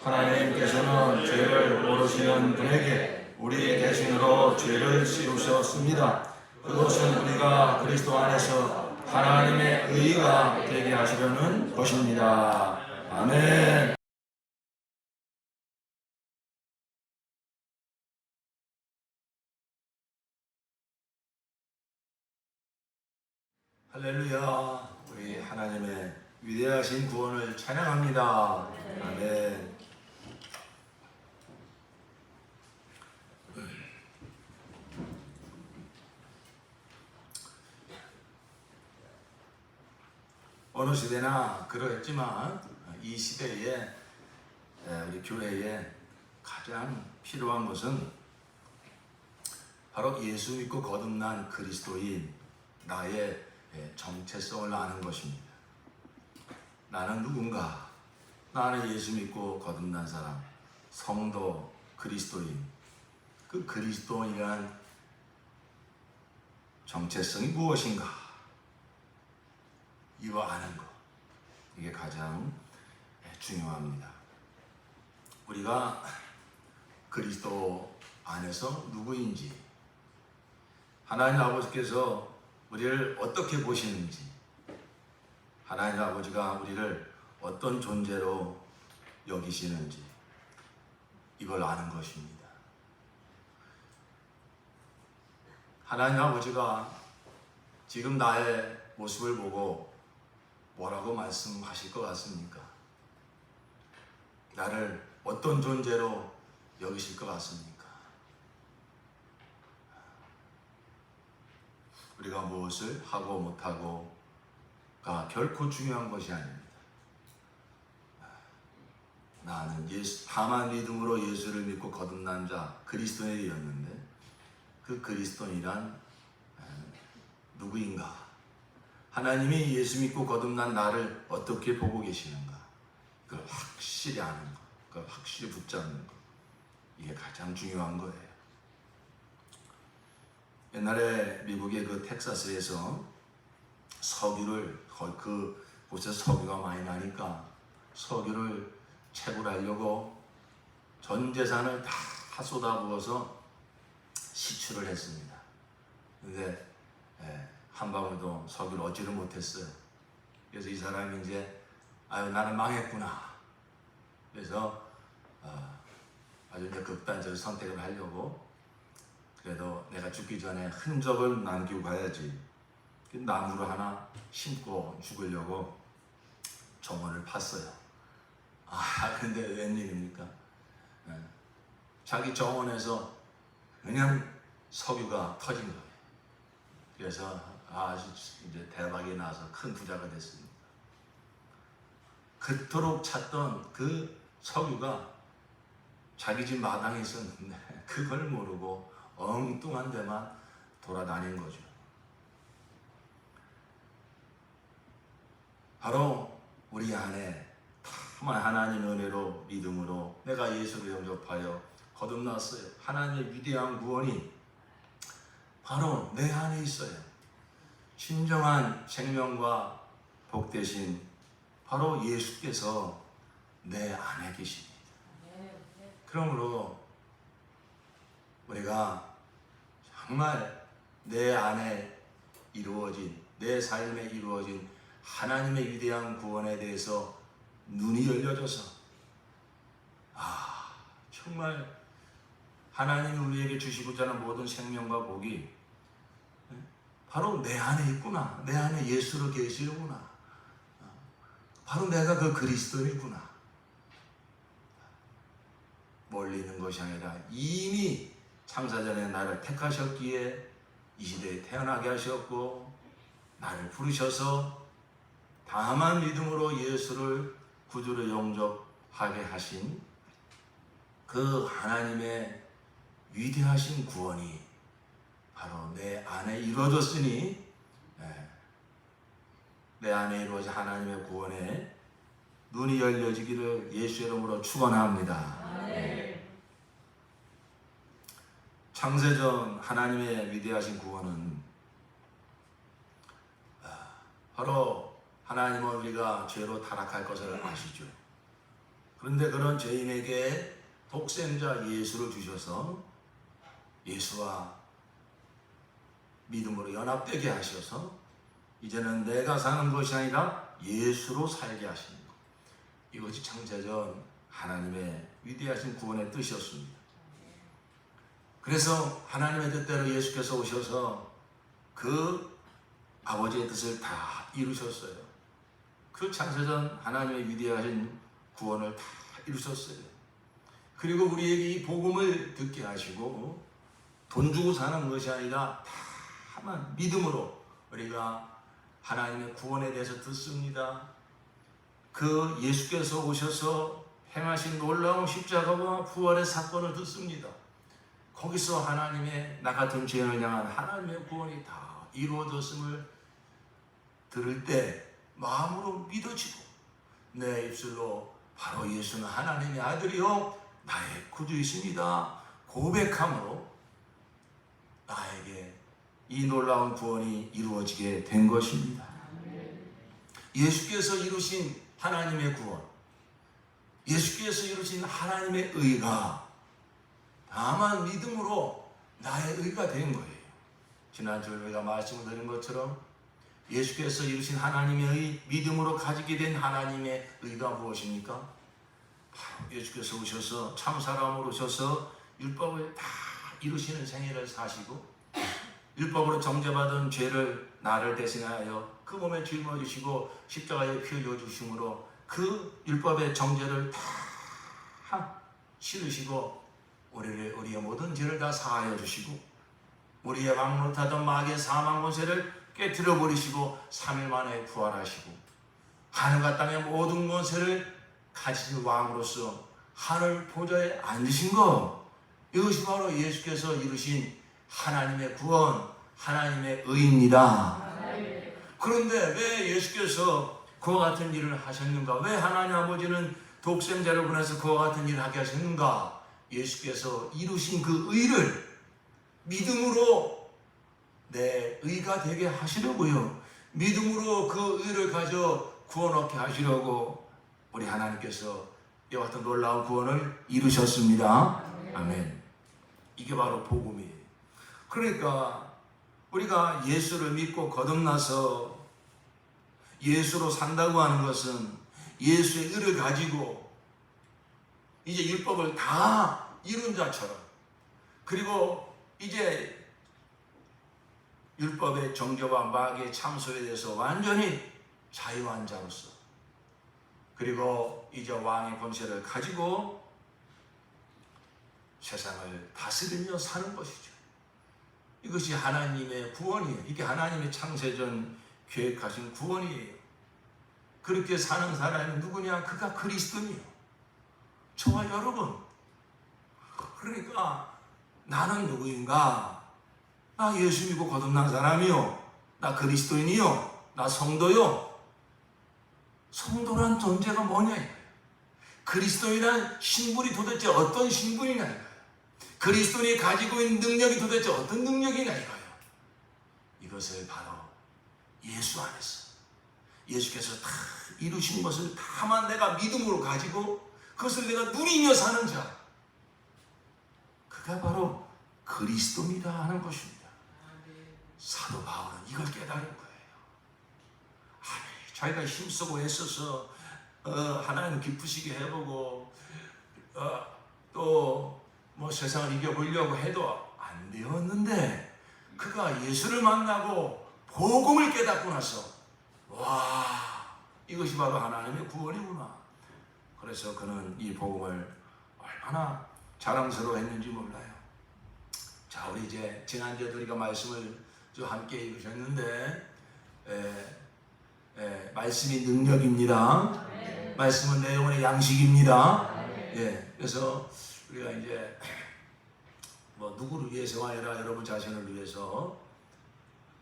하나님께서는 죄를 모르시는 분에게 우리 대신으로 죄를 씌우셨습니다. 그것은 우리가 그리스도 안에서 하나님의 의가 되게 하시려는 것입니다. 아멘. 할렐루야. 우리 하나님의 위대하신 구원을 찬양합니다. 아멘. 어느 시대나 그러했지만 이 시대에 우리 교회에 가장 필요한 것은 바로 예수 믿고 거듭난 그리스도인 나의 정체성을 아는 것입니다. 나는 누군가? 나는 예수 믿고 거듭난 사람, 성도, 그리스도인. 그 그리스도인이란 정체성이 무엇인가? 이거 아는 것, 이게 가장 중요합니다. 우리가 그리스도 안에서 누구인지, 하나님 아버지께서 우리를 어떻게 보시는지, 하나님 아버지가 우리를 어떤 존재로 여기시는지, 이걸 아는 것입니다. 하나님 아버지가 지금 나의 모습을 보고 뭐라고 말씀하실 것 같습니까? 나를 어떤 존재로 여기실 것 같습니까? 우리가 무엇을 하고 못하고가 결코 중요한 것이 아닙니다. 나는 다만 믿음으로 예수를 믿고 거듭난 자 그리스도인이었는데 그 그리스도인이란 누구인가? 하나님이 예수 믿고 거듭난 나를 어떻게 보고 계시는가? 그걸 확실히 아는 것, 그걸 확실히 붙잡는 것, 이게 가장 중요한 거예요. 옛날에 미국의 그 텍사스에서 석유를, 그곳에서 석유가 많이 나니까 석유를 채굴하려고 전 재산을 다 쏟아부어서 시추를 했습니다. 근데 한 방울도 석유를 얻지를 못했어요. 그래서 이 사람이 이제 나는 망했구나. 그래서 아주 이제 극단적인 선택을 하려고, 그래도 내가 죽기 전에 흔적을 남기고 가야지. 나무를 하나 심고 죽으려고 정원을 팠어요. 근데 웬일입니까? 자기 정원에서 그냥 석유가 터진 거예요. 그래서 아주 이제 대박이 나서 큰 부자가 됐습니다. 그토록 찾던 그 석유가 자기 집 마당에 있었는데 그걸 모르고 엉뚱한 데만 돌아다닌 거죠. 바로 우리 안에 다만 하나님의 은혜로 믿음으로 내가 예수를 영접하여 거듭났어요. 하나님의 위대한 구원이 바로 내 안에 있어요. 진정한 생명과 복 대신 바로 예수께서 내 안에 계십니다. 그러므로 우리가 정말 내 안에 이루어진, 내 삶에 이루어진 하나님의 위대한 구원에 대해서 눈이 열려져서 정말 하나님이 우리에게 주시고자 하는 모든 생명과 복이 바로 내 안에 있구나. 내 안에 예수로 계시는구나. 바로 내가 그 그리스도이구나. 멀리 있는 것이 아니라 이미 창사전에 나를 택하셨기에 이 시대에 태어나게 하셨고 나를 부르셔서 다만 믿음으로 예수를 구주로 영접하게 하신 그 하나님의 위대하신 구원이 바로 내 안에 이루어졌으니 내 안에 이루어진 하나님의 구원에 눈이 열려지기를 예수의 이름으로 축원합니다. 창세전 하나님의 위대하신 구원은 바로 하나님은 우리가 죄로 타락할 것을 아시죠. 그런데 그런 죄인에게 독생자 예수를 주셔서 예수와 믿음으로 연합되게 하셔서 이제는 내가 사는 것이 아니라 예수로 살게 하시는 것. 이것이 창세전 하나님의 위대하신 구원의 뜻이었습니다. 그래서 하나님의 뜻대로 예수께서 오셔서 그 아버지의 뜻을 다 이루셨어요. 그 창세전 하나님의 위대하신 구원을 다 이루셨어요. 그리고 우리에게 이 복음을 듣게 하시고 돈 주고 사는 것이 아니라 다만 믿음으로 우리가 하나님의 구원에 대해서 듣습니다. 그 예수께서 오셔서 행하신 놀라운 십자가와 부활의 사건을 듣습니다. 거기서 하나님의 나 같은 죄인을 향한 하나님의 구원이 다 이루어졌음을 들을 때 마음으로 믿어지고 내 입술로 바로 예수는 하나님의 아들이요 나의 구주이십니다 고백함으로 나에게 이 놀라운 구원이 이루어지게 된 것입니다. 예수께서 이루신 하나님의 구원, 예수께서 이루신 하나님의 의가 다만 믿음으로 나의 의가 된 거예요. 지난주에 우리가 말씀을 드린 것처럼 예수께서 이루신 하나님의 의, 믿음으로 가지게 된 하나님의 의가 무엇입니까? 바로 예수께서 오셔서 참 사람으로 오셔서 율법을 다 이루시는 생애를 사시고 율법으로 정죄받은 죄를 나를 대신하여 그 몸에 짊어지시고 십자가에 피 흘려 주심으로 그 율법의 정죄를 다 치르시고 우리의 모든 죄를 다 사하여 주시고 우리의 왕노릇하던 마귀의 사망 권세를 깨뜨려 버리시고 3일 만에 부활하시고 하늘과 땅의 모든 권세를 가지신 왕으로서 하늘 보좌에 앉으신 것, 이것이 바로 예수께서 이루신 하나님의 구원, 하나님의 의입니다. 그런데 왜 예수께서 그와 같은 일을 하셨는가? 왜 하나님 아버지는 독생자를 보내서 그와 같은 일을 하게 하셨는가? 예수께서 이루신 그 의를 믿음으로 내 의가 되게 하시려고요. 믿음으로 그 의를 가져 구원 얻게 하시려고 우리 하나님께서 이와 같은 놀라운 구원을 이루셨습니다. 아멘. 이게 바로 복음이에요. 그러니까 우리가 예수를 믿고 거듭나서 예수로 산다고 하는 것은 예수의 의를 가지고 이제 율법을 다 이룬 자처럼, 그리고 이제 율법의 정죄와 마귀의 참소에 대해서 완전히 자유한 자로서, 그리고 이제 왕의 권세를 가지고 세상을 다스리며 사는 것이죠. 이것이 하나님의 구원이에요. 이게 하나님의 창세전 계획하신 구원이에요. 그렇게 사는 사람이 누구냐? 그가 그리스도니요. 저와 여러분. 그러니까 나는 누구인가? 나 예수 믿고 거듭난 사람이요. 나 그리스도인이요. 나 성도요. 성도란 존재가 뭐냐 이거예요. 그리스도인이란 신분이 도대체 어떤 신분이냐 이거예요. 그리스도인이 가지고 있는 능력이 도대체 어떤 능력이냐 이거예요. 이것을 바로 예수 안에서 예수께서 다 이루신 것을 다만 내가 믿음으로 가지고 그것을 내가 누리며 사는 자, 그가 바로 그리스도입니다 하는 것입니다. 사도 바울은 이걸 깨달은 거예요. 아니, 자기가 힘쓰고 애써서 하나님 기쁘시게 해보고 또 뭐 세상을 이겨보려고 해도 안 되었는데 그가 예수를 만나고 복음을 깨닫고 나서 와, 이것이 바로 하나님의 구원이구나. 그래서 그는 이 복음을 얼마나 자랑스러워했는지 몰라요. 자, 우리 이제 지난주에 우리가 말씀을 좀 함께 읽으셨는데 말씀이 능력입니다. 말씀은 내 영혼의 양식입니다. 그래서 우리가 이제 뭐 누구를 위해서가 아니라 여러분 자신을 위해서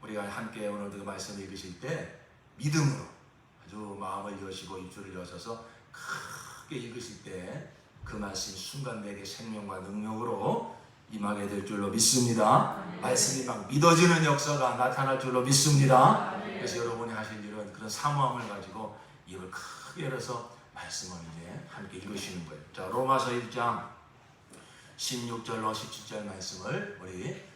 우리가 함께 오늘 그 말씀을 읽으실 때 믿음으로 아주 마음을 여시고 입술을 여셔서 크게 읽으실 때 그 말씀이 순간 내게 생명과 능력으로 임하게 될 줄로 믿습니다. 말씀이 막 믿어지는 역사가 나타날 줄로 믿습니다. 그래서 여러분이 하실 일은 그런 사모함을 가지고 입을 크게 열어서 말씀을 이제 함께 읽으시는 거예요. 자, 로마서 1장 16절로 17절 말씀을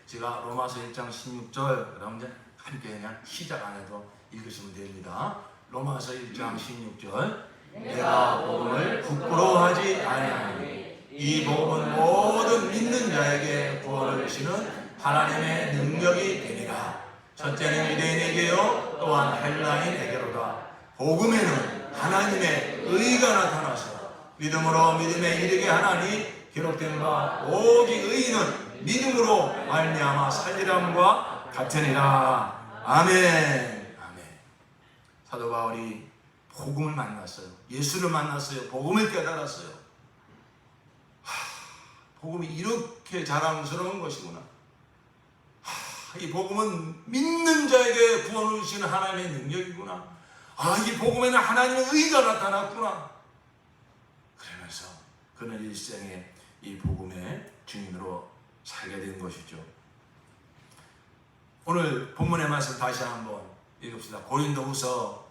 제가 로마서 1장 16절 그럼 이제 함께 그냥 시작 안 해도 읽으시면 됩니다. 로마서 1장 16절 내가 복음을 부끄러워하지 아니하노니 이 복음은 모든 믿는 자에게 구원을 주시는 하나님의 능력이 되니라. 첫째는 유대인에게요 또한 헬라인에게로다. 복음에는 하나님의 의가 나타나서 믿음으로 믿음에 이르게 하나니 기록된 바 오직 의인은 믿음으로 말미암아 살리람과 같으니라. 아멘. 아멘. 사도 바울이 복음을 만났어요. 예수를 만났어요. 복음을 깨달았어요. 복음이 이렇게 자랑스러운 것이구나. 이 복음은 믿는 자에게 구원을 주시는 하나님의 능력이구나. 이 복음에는 하나님의 의가 나타났구나. 그러면서 그는 일생에 이 복음의 주인으로 살게 된 것이죠. 오늘 본문의 말씀 다시 한번 읽읍시다. 고린도후서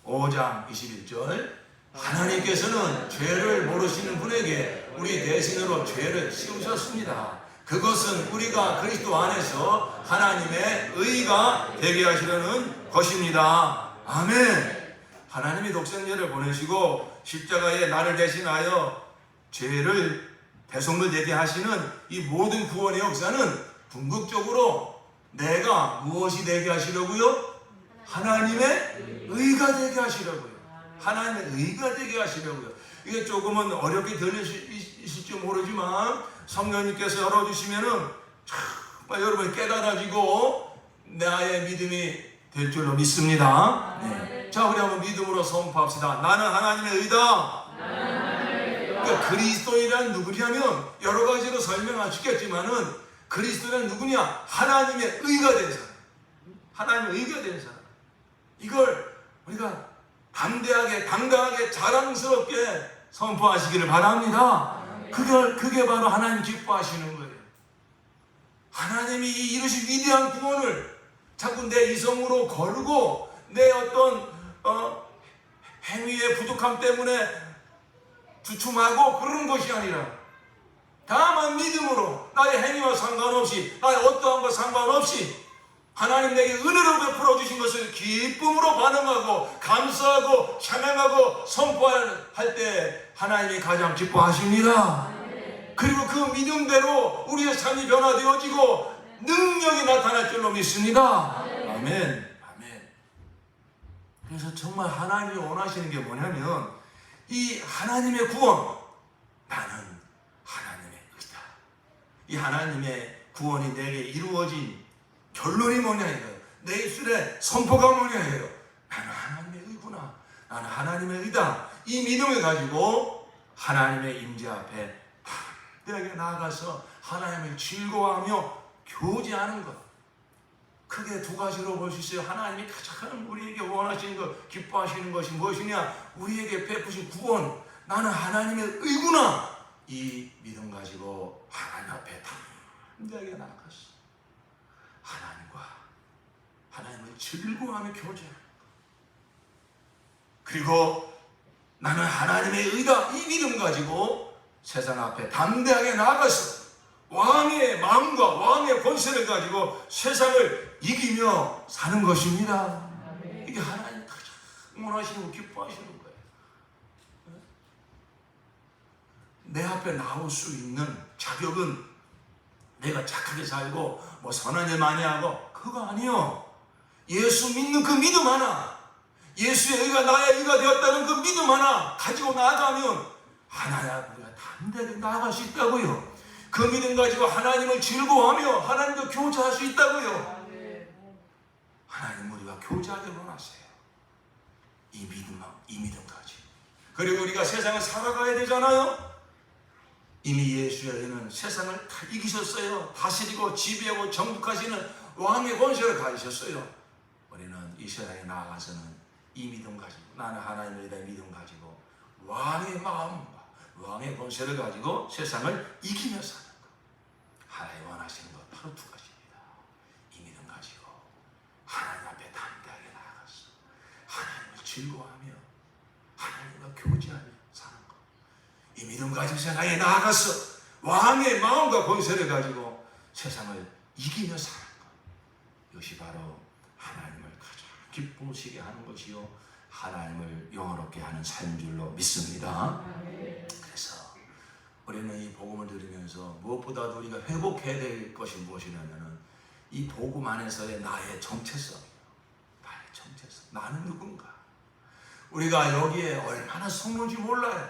5장 21절 하나님께서는 죄를 모르시는 분에게 우리 대신으로 죄를 씌우셨습니다. 그것은 우리가 그리스도 안에서 하나님의 의가 되게 하시려는 것입니다. 아멘. 하나님이 독생자를 보내시고 십자가에 나를 대신하여 죄를 대속을 되게 하시는 이 모든 구원의 역사는 궁극적으로 내가 무엇이 되게 하시려고요? 하나님의 의가 되게 하시려고요. 하나님의 의가 되게 하시려고요. 이게 조금은 어렵게 들리실지 모르지만 성령님께서 열어주시면은 정말 여러분이 깨달아지고 나의 믿음이 될 줄로 믿습니다. 네. 자, 우리 한번 믿음으로 선포합시다. 나는 하나님의 의다. 그러니까 그리스도인이란 누구냐면 여러 가지로 설명할 수 있겠지만은 그리스도인은 누구냐? 하나님의 의가 된 사람. 하나님의 의가 된 사람. 이걸 우리가 담대하게, 당당하게, 자랑스럽게 선포하시기를 바랍니다. 그게 바로 하나님 기뻐하시는 거예요. 하나님이 이루신 위대한 구원을 자꾸 내 이성으로 거르고 내 어떤 행위의 부족함 때문에 주춤하고 그런 것이 아니라 다만 믿음으로 나의 행위와 상관없이 나의 어떠한 것 상관없이 하나님 내게 은혜로 베풀어 주신 것을 기쁨으로 반응하고 감사하고 찬양하고 선포할 때 하나님이 가장 기뻐하십니다. 그리고 그 믿음대로 우리의 삶이 변화되어지고 능력이 나타날 줄로 믿습니다. 아멘. 아멘. 그래서 정말 하나님이 원하시는 게 뭐냐면 이 하나님의 구원, 나는 하나님의 의다. 이 하나님의 구원이 내게 이루어진 결론이 뭐냐 이거예요. 내 입술에 선포가 뭐냐 이거예요. 나는 하나님의 의구나. 나는 하나님의 의다. 이 믿음을 가지고 하나님의 임재 앞에 담대하게 나아가서 하나님을 즐거워하며 교제하는 것. 크게 두 가지로 볼 수 있어요. 하나님이 가장 우리에게 원하시는 것, 기뻐하시는 것이 무엇이냐? 우리에게 베푸신 구원. 나는 하나님의 의구나. 이 믿음 가지고 하나님 앞에 담대하게 나아갔어. 하나님을 즐거워하며 교제하는 것. 그리고 나는 하나님의 의다. 이 믿음 가지고 세상 앞에 담대하게 나아가서 왕의 마음과 왕의 권세를 가지고 세상을 이기며 사는 것입니다. 이게 하나님 가장 원하시고 기뻐하시는 거예요. 내 앞에 나올 수 있는 자격은 내가 착하게 살고 뭐 선한 일 많이 하고 그거 아니요. 예수 믿는 그 믿음 하나, 예수의 의가 나의 의가 되었다는 그 믿음 하나 가지고 나아가면 하나님 우리가 담대하게 나아갈 수 있다고요. 그 믿음 가지고 하나님을 즐거워하며 하나님과 교제할 수 있다고요. 하나님 우리가 교제하길 원하세요. 이 믿음 가지고. 그리고 우리가 세상을 살아가야 되잖아요. 이미 예수의 의는 세상을 다 이기셨어요. 다스리고 지배하고 정복하시는 왕의 권세를 가지셨어요. 우리는 이 세상에 나아가서는 이 믿음 가지고 나는 하나님에 대한 믿음 가지고 왕의 마음과 왕의 권세를 가지고 세상을 이기며 사는 것. 하나님 원하시는 것 바로 두 가지입니다. 이 믿음 가지고 하나님 앞에 담대하게 나아가서 하나님을 즐거워하며 하나님과 교제하며 사는 것. 이 믿음 가지고 세상에 나아가서 왕의 마음과 권세를 가지고 세상을 이기며 사는 것. 이것이 바로 하나님을 가장 기쁘시게 하는 것이요, 하나님을 영화롭게 하는 삶인 줄로 믿습니다. 그래서 우리는 이 복음을 들으면서 무엇보다도 우리가 회복해야 될 것이 무엇이냐면 이 복음 안에서의 나의 정체성이에요. 나의 정체성. 나는 누군가. 우리가 여기에 얼마나 속는지 몰라요.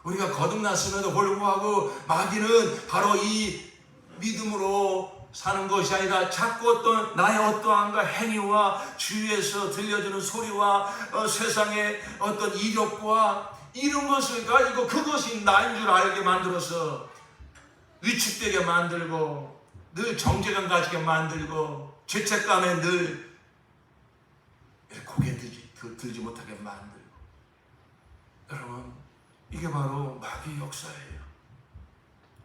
우리가 거듭났음에도 불구하고 마귀는 바로 이 믿음으로 사는 것이 아니라 자꾸 어떤 나의 어떠한가 행위와 주위에서 들려주는 소리와 세상의 어떤 이력과 이런 것을 가지고 그것이 나인 줄 알게 만들어서 위축되게 만들고 늘 정죄감 가지게 만들고 죄책감에 늘 고개 들지 못하게 만들고. 여러분, 이게 바로 마귀의 역사예요.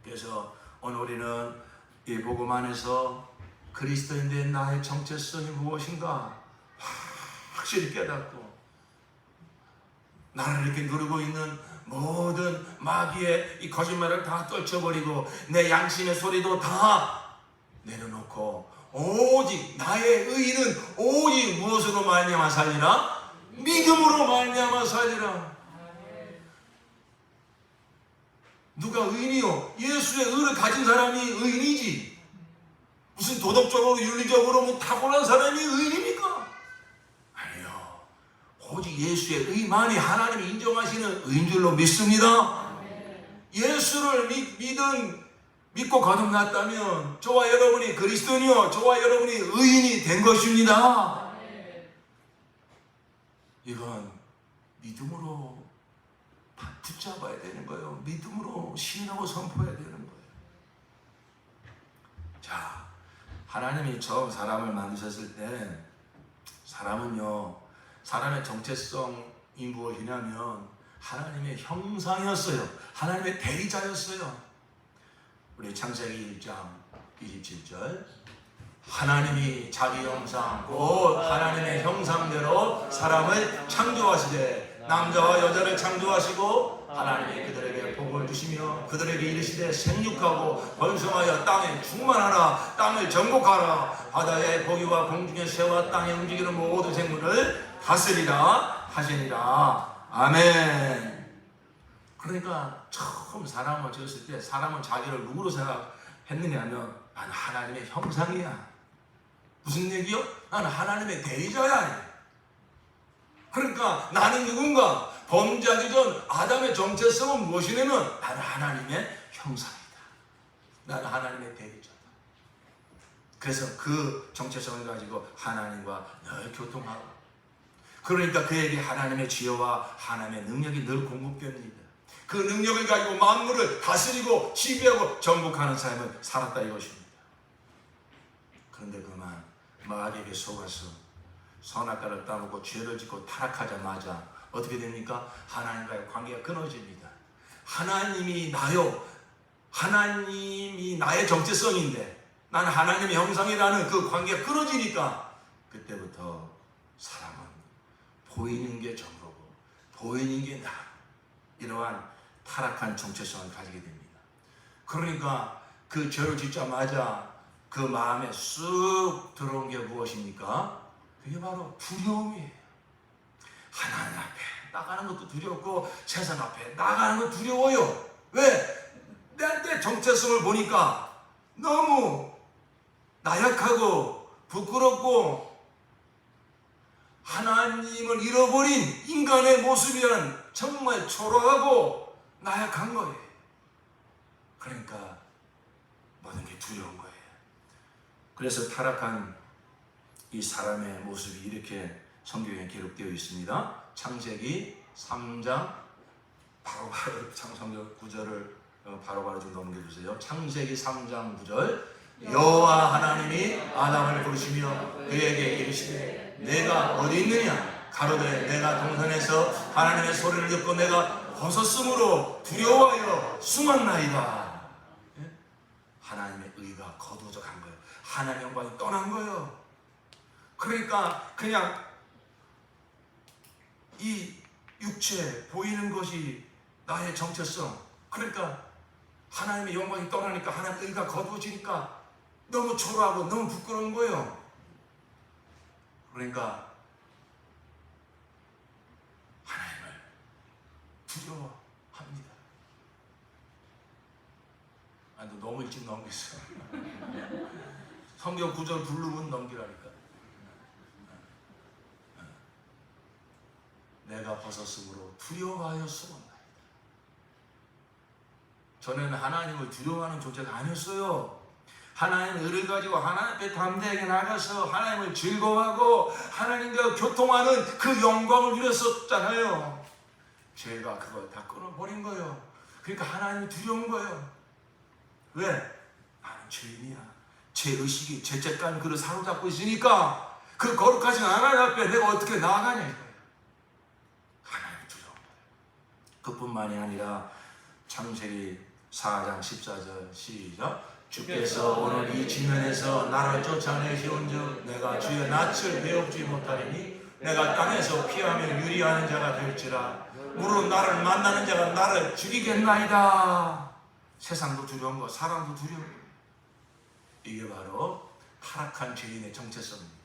그래서 오늘 우리는 이 복음 안에서 그리스도인된 나의 정체성이 무엇인가 확실히 깨닫고, 나를 이렇게 누르고 있는 모든 마귀의 이 거짓말을 다 떨쳐버리고 내 양심의 소리도 다 내려놓고 오직 나의 의는 오직 무엇으로 말미암아 살리라? 믿음으로 말미암아 살리라. 누가 의인이요? 예수의 의를 가진 사람이 의인이지. 무슨 도덕적으로 윤리적으로 뭐 탁월한 사람이 의인입니까? 아니요. 오직 예수의 의만이 하나님이 인정하시는 의인 줄로 믿습니다. 예수를 믿고 거듭났다면 저와 여러분이 그리스도인이요, 저와 여러분이 의인이 된 것입니다. 이건 믿음으로 붙잡아야 되는 거예요. 믿음으로 신하고 선포해야 되는 거예요. 자, 하나님이 처음 사람을 만드셨을 때 사람은요, 사람의 정체성이 무엇이냐면 하나님의 형상이었어요. 하나님의 대리자였어요. 우리 창세기 1장 27절, 하나님이 자기 형상 곧 하나님의 형상대로 사람을 창조하시되 남자와 여자를 창조하시고 하나님이 그들에게 복을 주시며 그들에게 이르시되 생육하고 번성하여 땅에 충만하라, 땅을 정복하라, 바다의 고기와 공중의 새와 땅에 움직이는 모든 생물을 다스리라 하시니라. 아멘. 그러니까 처음 사람을 지었을 때 사람은 자기를 누구로 생각했느냐면 나는 하나님의 형상이야. 무슨 얘기요? 나는 하나님의 대리자야. 그러니까 나는 누군가? 범죄하기 전 아담의 정체성은 무엇이냐면 나는 하나님의 형상이다. 나는 하나님의 대리자다. 그래서 그 정체성을 가지고 하나님과 늘 교통하고, 그러니까 그에게 하나님의 지혜와 하나님의 능력이 늘 공급됩니다. 그 능력을 가지고 만물을 다스리고 지배하고 정복하는 삶을 살았다 이것입니다. 그런데 그만 마귀에게 속아서 선악과를 따먹고 죄를 짓고 타락하자마자 어떻게 됩니까? 하나님과의 관계가 끊어집니다. 하나님이 나요, 하나님이 나의 정체성인데 나는 하나님의 형상이라는 그 관계가 끊어지니까 그때부터 사람은 보이는 게 정보고 보이는 게 나, 이러한 타락한 정체성을 가지게 됩니다. 그러니까 그 죄를 짓자마자 그 마음에 쑥 들어온 게 무엇입니까? 그게 바로 두려움이에요. 하나님 앞에 나가는 것도 두렵고 세상 앞에 나가는 것도 두려워요. 왜? 내 정체성을 보니까 너무 나약하고 부끄럽고 하나님을 잃어버린 인간의 모습이란 정말 초라하고 나약한 거예요. 그러니까 모든 게 두려운 거예요. 그래서 타락한 이 사람의 모습이 이렇게 성경에 기록되어 있습니다. 창세기 3장 바로바로 성경 구절을 바로바로 좀 넘겨주세요. 창세기 3장 9절, 여호와 하나님이 아담을 부르시며 그에게 이르시되 내가 어디 있느냐? 가로되 내가 동산에서 하나님의 소리를 듣고 내가 벗었으므로 두려워하여 숨었나이다. 하나님의 의가 거두어져 간 거예요. 하나님의 영광이 떠난 거예요. 그러니까 그냥 이 육체, 보이는 것이 나의 정체성. 그러니까 하나님의 영광이 떠나니까 하나님의 의가 거두어지니까 너무 초라하고 너무 부끄러운 거예요. 그러니까 하나님을 두려워합니다. 너무 일찍 넘겼어. 성경 구절 부르면 넘기라니까. 내가 벗었으므로 두려워하였소이다. 저는 하나님을 두려워하는 존재가 아니었어요. 하나님의 의를 가지고 하나님 앞에 담대하게 나가서 하나님을 즐거워하고 하나님과 교통하는 그 영광을 누렸었잖아요. 죄가 그걸 다 끊어버린 거예요. 그러니까 하나님이 두려운 거예요. 왜? 나는 죄인이야. 죄의식이 죄책감이 그를 사로잡고 있으니까 그 거룩하신 하나님 앞에 내가 어떻게 나아가냐 이거예요. 하나님이 두려운 거예요. 그뿐만이 아니라 창세기 4장 14절 시작. 주께서 오늘 이 지면에서 나를 쫓아내시온즉 내가 주의 낯을 배웁지 못하리니 내가 땅에서 피하며 유리하는 자가 될지라. 무릇 나를 만나는 자가 나를 죽이겠나이다. 세상도 두려운 거, 사람도 두려운 거. 이게 바로 타락한 죄인의 정체성입니다.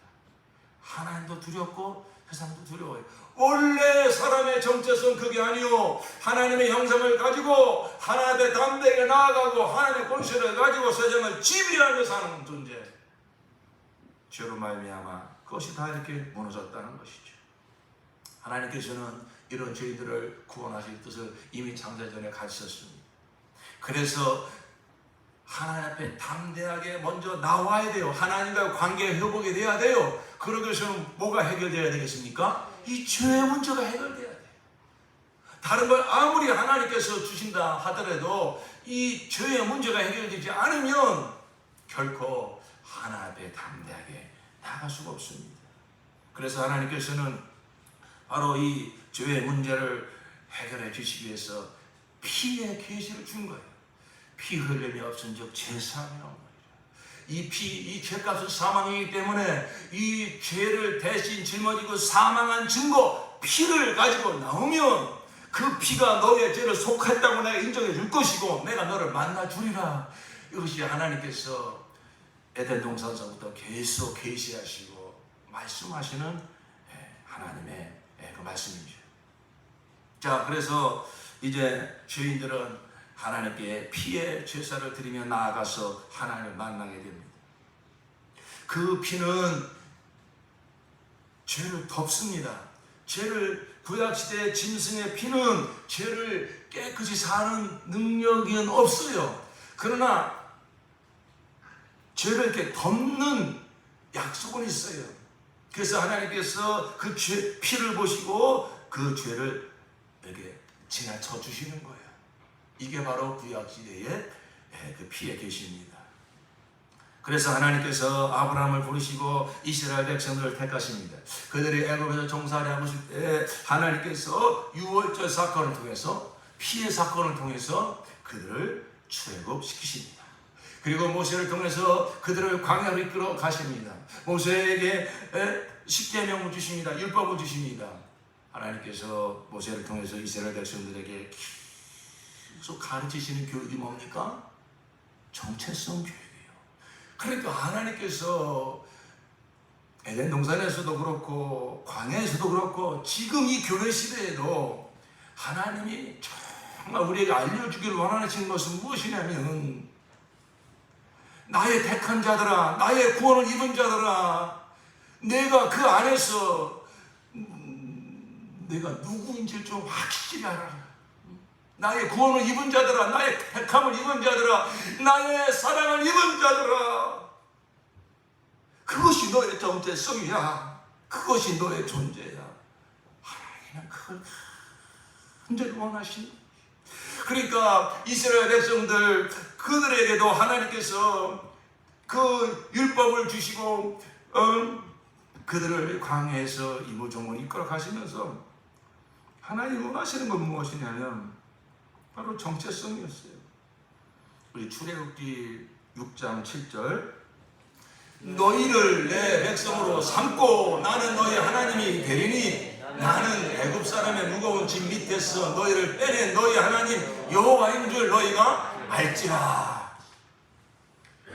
하나님도 두렵고 세상도 두려워요. 원래 사람의 정체성 그게 아니요, 하나님의 형상을 가지고 하나님의 담대하게 나아가고 하나님의 권세를 가지고 세상을 지배하며 사는 존재. 죄로 말미암아 그것이 다 이렇게 무너졌다는 것이죠. 하나님께서는 이런 죄인들을 구원하실 뜻을 이미 창세전에 가지셨습니다. 그래서 하나님 앞에 담대하게 먼저 나와야 돼요. 하나님과 관계 회복이 돼야 돼요. 그러기 위해서는 뭐가 해결돼야 되겠습니까? 이 죄의 문제가 해결돼야 돼요. 다른 걸 아무리 하나님께서 주신다 하더라도 이 죄의 문제가 해결되지 않으면 결코 하나님 앞에 담대하게 나갈 수가 없습니다. 그래서 하나님께서는 바로 이 죄의 문제를 해결해 주시기 위해서 피의 계시를 준 거예요. 피 흘림이 없은즉 죄사함이 없느니라. 이 피, 이 죄값은 사망이기 때문에 이 죄를 대신 짊어지고 사망한 증거 피를 가지고 나오면 그 피가 너의 죄를 속했다고 내가 인정해 줄 것이고 내가 너를 만나 주리라. 이것이 하나님께서 에덴 동산서부터 계속 계시하시고 말씀하시는 하나님의 그 말씀이죠. 자, 그래서 이제 죄인들은 하나님께 피의 제사를 드리며 나아가서 하나님을 만나게 됩니다. 그 피는 죄를 덮습니다. 죄를 구약시대의 짐승의 피는 죄를 깨끗이 사는 능력은 없어요. 그러나 죄를 이렇게 덮는 약속은 있어요. 그래서 하나님께서 그 피를 보시고 그 죄를 이렇게 지나쳐 주시는 거예요. 이게 바로 구약시대의 그 피의 계시입니다. 그래서 하나님께서 아브라함을 부르시고 이스라엘 백성들을 택하십니다. 그들이 애굽에서 종살이 하고 있을 때 하나님께서 유월절 사건을 통해서 피의 사건을 통해서 그들을 출애굽시키십니다. 그리고 모세를 통해서 그들을 광야로 이끌어 가십니다. 모세에게 십계명을 주십니다. 율법을 주십니다. 하나님께서 모세를 통해서 이스라엘 백성들에게 계속 가르치시는 교육이 뭡니까? 정체성 교육이에요. 그러니까 하나님께서 에덴 동산에서도 그렇고 광야에서도 그렇고 지금 이 교회 시대에도 하나님이 정말 우리에게 알려주기를 원하시는 것은 무엇이냐면 나의 택한 자들아, 나의 구원을 입은 자들아, 내가 그 안에서 내가 누구인지 좀 확실히 알아라. 나의 구원을 입은 자들아, 나의 택함을 입은 자들아, 나의 사랑을 입은 자들아, 그것이 너의 정체성이야. 그것이 너의 존재야. 하나님은 그걸 간절히 원하시는. 그러니까 이스라엘 백성들 그들에게도 하나님께서 그 율법을 주시고 그들을 광야에서 이모종을 이끌어 가시면서 하나님 원하시는 건 무엇이냐면 바로 정체성이었어요. 우리 출애굽기 6장 7절 너희를 내 백성으로 삼고 나는 너희 하나님이 되리니 나는 애굽 사람의 무거운 짐 밑에서 너희를 빼낸 너희 하나님 여호와인 줄 너희가 알지라.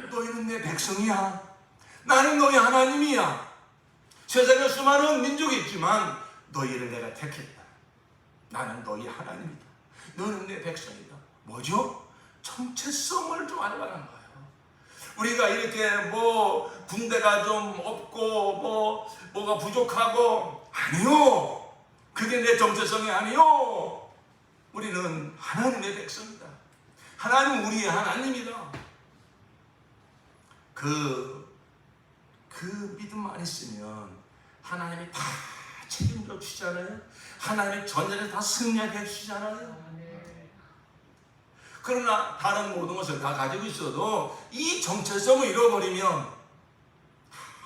너희는 내 백성이야. 나는 너희 하나님이야. 세상에 수많은 민족이 있지만 너희를 내가 택했다. 나는 너희 하나님이다. 너는 내 백성이다. 뭐죠? 정체성을 좀 알아가는 거예요. 우리가 이렇게 뭐 군대가 좀 없고 뭐가 부족하고, 아니요. 그게 내 정체성이 아니요. 우리는 하나님의 백성이다. 하나님은 우리의 하나님이다. 그 믿음만 있으면 하나님이 다 책임져 주시잖아요. 하나님이 전쟁에 다 승리하게 해주시잖아요. 그러나 다른 모든 것을 다 가지고 있어도 이 정체성을 잃어버리면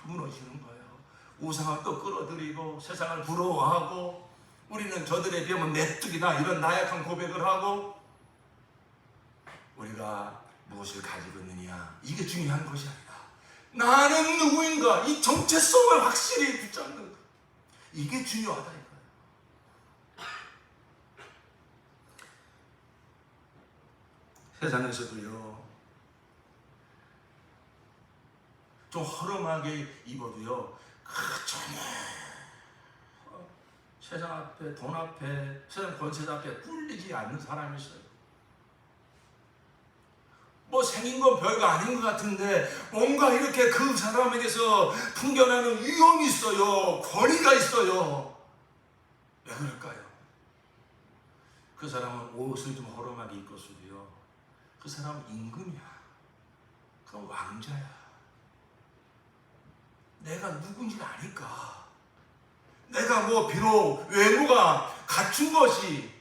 무너지는 거예요. 우상을 또 끌어들이고 세상을 부러워하고, 우리는 저들에 비하면 메뚜기다 이런 나약한 고백을 하고, 우리가 무엇을 가지고 있느냐, 이게 중요한 것이 아니라 나는 누구인가, 이 정체성을 확실히 붙잡는 것, 이게 중요하다 이거예요. 세상에서도요, 좀 허름하게 입어도요, 전혀 세상 앞에, 돈 앞에, 세상 권세 앞에 꿀리지 않는 사람이 있어요. 뭐 생긴 건 별거 아닌 것 같은데 뭔가 이렇게 그 사람에게서 풍겨나는 위험이 있어요. 권위가 있어요. 왜 그럴까요? 그 사람은 옷을 좀 허름하게 입었어도요, 그 사람은 임금이야. 그럼 왕자야. 내가 누군지 아니까. 내가 뭐 비록 외모가 갖춘 것이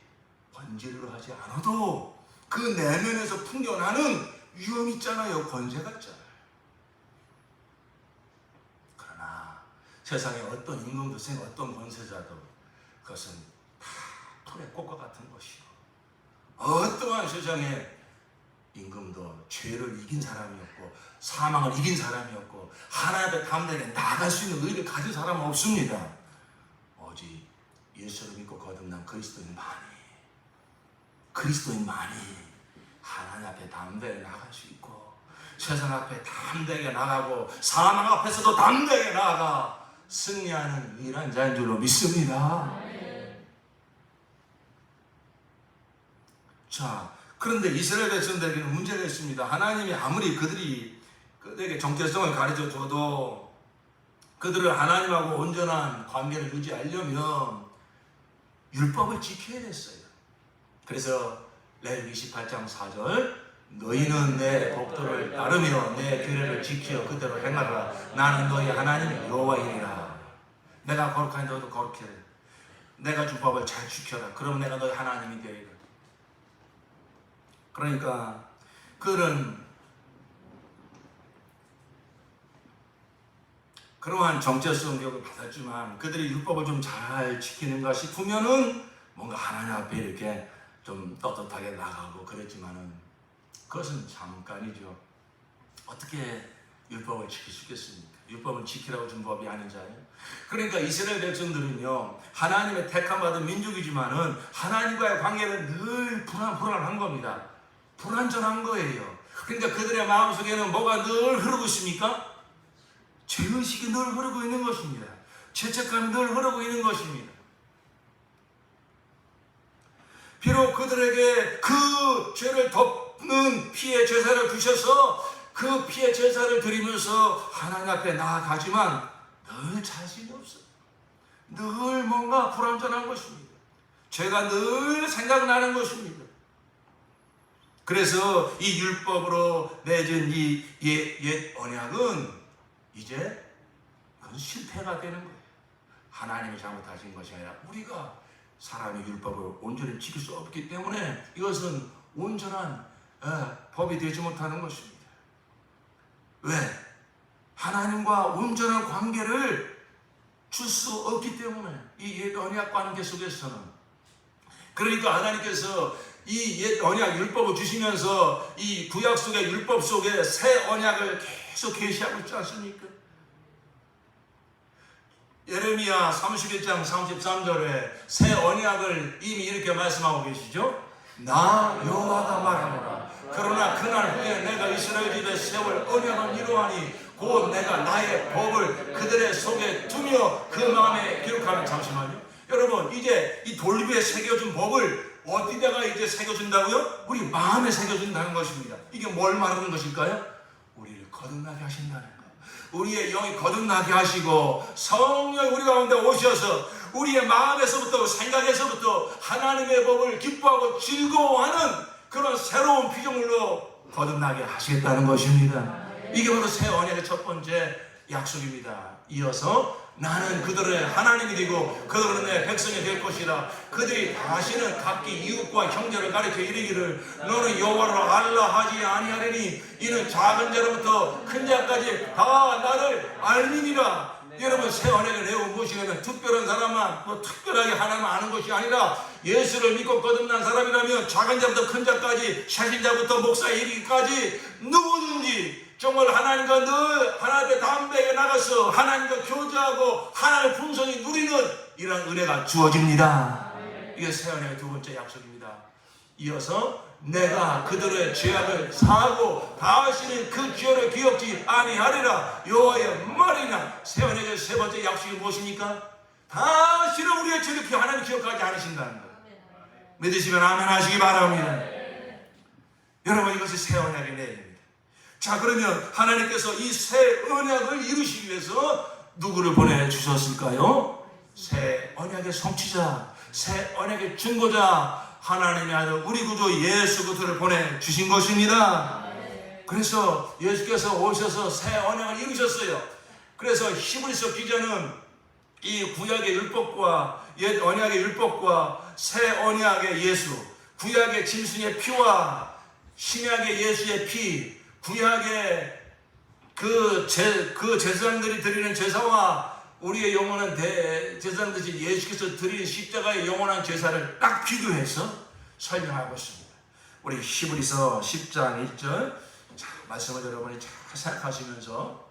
번지르르 하지 않아도 그 내면에서 풍겨나는 위험이 있잖아요. 권세가 있잖아요. 그러나 세상에 어떤 임금도 어떤 권세자도 그것은 다 풀의 꽃과 같은 것이요, 어떠한 세상에 임금도 죄를 이긴 사람이었고 사망을 이긴 사람이었고 하나님 앞에 담대하게 나아갈 수 있는 의를 가진 사람은 없습니다. 오직 예수를 믿고 거듭난 그리스도인만이 하나님 앞에 담대하게 나아갈 수 있고, 세상 앞에 담대하게 나가고 사망 앞에서도 담대하게 나아가 승리하는 유일한 자인 줄로 믿습니다. 자, 그런데 이스라엘 백성들에게는 문제가 있습니다. 하나님이 아무리 그들에게 정체성을 가르쳐줘도 그들을 하나님하고 온전한 관계를 유지하려면 율법을 지켜야 됐어요. 그래서 레위기 28장 4절, 너희는 내 법도를 따르며 내 규례를 지켜 그대로 행하라. 나는 너희 하나님 여호와이니라. 내가 거룩하니 너도 거룩해라. 내가 준 법을 잘 지켜라. 그럼 내가 너희 하나님이 되리라. 그러니까 그들은 그러한 정체성 교육을 받았지만 그들이 율법을 좀 잘 지키는가 싶으면은 뭔가 하나님 앞에 이렇게 좀 떳떳하게 나가고 그랬지만은 그것은 잠깐이죠. 어떻게 율법을 지킬 수 있겠습니까? 율법은 지키라고 준 법이 아닌 자예요. 그러니까 이스라엘 백성들은요, 하나님의 택함받은 민족이지만은 하나님과의 관계는 늘 불안한 겁니다. 불완전한 거예요. 그러니까 그들의 마음속에는 뭐가 늘 흐르고 있습니까? 죄의식이 늘 흐르고 있는 것입니다. 죄책감이 늘 흐르고 있는 것입니다. 비록 그들에게 그 죄를 덮는 피의 제사를 주셔서 그 피의 제사를 드리면서 하나님 앞에 나아가지만 늘 자신이 없어요. 늘 뭔가 불완전한 것입니다. 죄가 늘 생각나는 것입니다. 그래서 이 율법으로 맺은 이 옛 언약은 이제 그건 실패가 되는 거예요. 하나님이 잘못하신 것이 아니라 우리가 사람의 율법을 온전히 지킬 수 없기 때문에 이것은 온전한 법이 되지 못하는 것입니다. 왜? 하나님과 온전한 관계를 줄 수 없기 때문에 이 옛 언약 관계 속에서는. 그러니까 하나님께서 이 옛 언약 율법을 주시면서 이 구약 속의 율법 속에 새 언약을 계속 계시하고 있지 않습니까? 예레미야 31장 33절에 새 언약을 이미 이렇게 말씀하고 계시죠. 나 여호와가 말하노라. 그러나 그날 후에 내가 이스라엘 집에 세울 언약을 이루하니 곧 내가 나의 법을 그들의 속에 두며 그 마음에 기록하는. 잠시만요. 여러분, 이제 이 돌비에 새겨준 법을 어디다가 이제 새겨준다고요? 우리 마음에 새겨준다는 것입니다. 이게 뭘 말하는 것일까요? 우리를 거듭나게 하신다는 것. 우리의 영이 거듭나게 하시고 성령이 우리 가운데 오셔서 우리의 마음에서부터 생각에서부터 하나님의 법을 기뻐하고 즐거워하는 그런 새로운 피조물로 거듭나게 하시겠다는 것입니다. 이게 바로 새 언약의 첫 번째 약속입니다. 이어서 나는 그들의 하나님이 되고 그들은 내 백성이 될 것이라. 그들이 다시는 각기 이웃과 형제를 가리켜 이르기를 너는 여호와를 알라 하지 아니하리니 이는 작은 자로부터 큰 자까지 다 나를 알미니라. 여러분, 새 언약의 내용은 무엇이냐면 특별한 사람만 특별하게 하나님을 아는 것이 아니라 예수를 믿고 거듭난 사람이라면 작은 자부터 큰 자까지 sha신자부터 목사에 이르기까지 누구든지 정말 하나님과 늘 하나님의 담대하게 나가서 하나님과 교제하고 하나님의 풍성히 누리는 이런 은혜가 주어집니다. 이게 새 언약의 두 번째 약속입니다. 이어서 내가 그들의 죄악을 사하고 다시는 그 죄를 기억지 아니하리라. 여호와의 말이냐. 새 언약의 세 번째 약속이 무엇입니까? 다시는 우리의 죄를 하나님 기억하지 않으신다는 것. 믿으시면 아멘 하시기 바랍니다. 여러분, 이것이 새 언약의 내용입니다. 자, 그러면 하나님께서 이 새 언약을 이루시기 위해서 누구를 보내주셨을까요? 새 언약의 성취자, 새 언약의 증거자, 하나님의 아들 우리 구주 예수 그리스도를 보내주신 것입니다. 그래서 예수께서 오셔서 새 언약을 이루셨어요. 그래서 히브리서 기자는 이 구약의 율법과 옛 언약의 율법과 새 언약의 예수, 구약의 짐승의 피와 신약의 예수의 피, 구약의 그 제사장들이 드리는 제사와 우리의 영원한 대제사장들이 예수께서 드린 십자가의 영원한 제사를 딱 비교해서 설명하고 있습니다. 우리 히브리서 10장 1절 말씀을 여러분이 잘 생각하시면서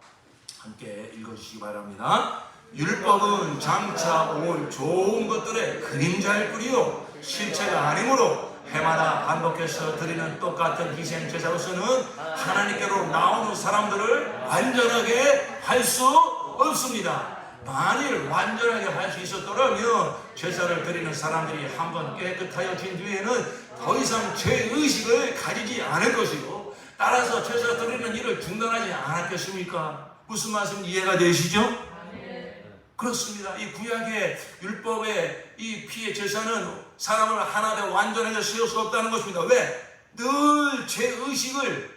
함께 읽어주시기 바랍니다. 율법은 장차 올 좋은 것들의 그림자일 뿐이요 실체가 아니므로 해마다 반복해서 드리는 똑같은 희생 제사로서는 하나님께로 나오는 사람들을 완전하게 할 수 없습니다. 만일 완전하게 할 수 있었더라면 제사를 드리는 사람들이 한번 깨끗하여진 뒤에는 더 이상 죄의식을 가지지 않을 것이고 따라서 제사 드리는 일을 중단하지 않았겠습니까? 무슨 말씀 이해가 되시죠? 그렇습니다. 이 구약의 율법의 이 피의 제사는 사람을 하나되 완전하게 세울 수 없다는 것입니다. 왜? 늘 죄의식을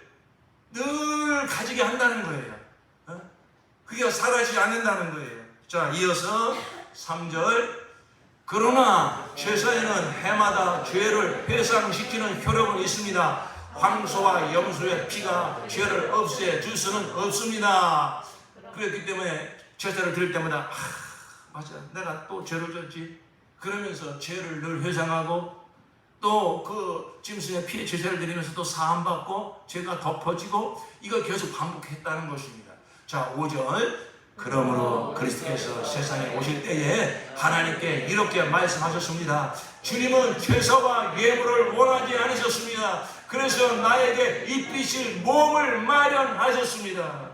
늘 가지게 한다는 거예요. 그게 사라지지 않는다는 거예요. 자, 이어서 3절. 그러나 제사에는 해마다 죄를 회상시키는 효력은 있습니다. 황소와 염소의 피가 죄를 없애 줄 수는 없습니다. 그렇기 때문에 제사를 드릴 때마다 맞아, 내가 또 죄를 졌지 그러면서 죄를 늘 회상하고 또 그 짐승의 피에 제사를 드리면서 또 사함받고 죄가 덮어지고 이걸 계속 반복했다는 것입니다. 자, 5절. 그러므로 그리스도께서 세상에 오실 때에 하나님께 이렇게 말씀하셨습니다. 주님은 제사와 예물을 원하지 않으셨습니다. 그래서 나에게 입히실 몸을 마련하셨습니다.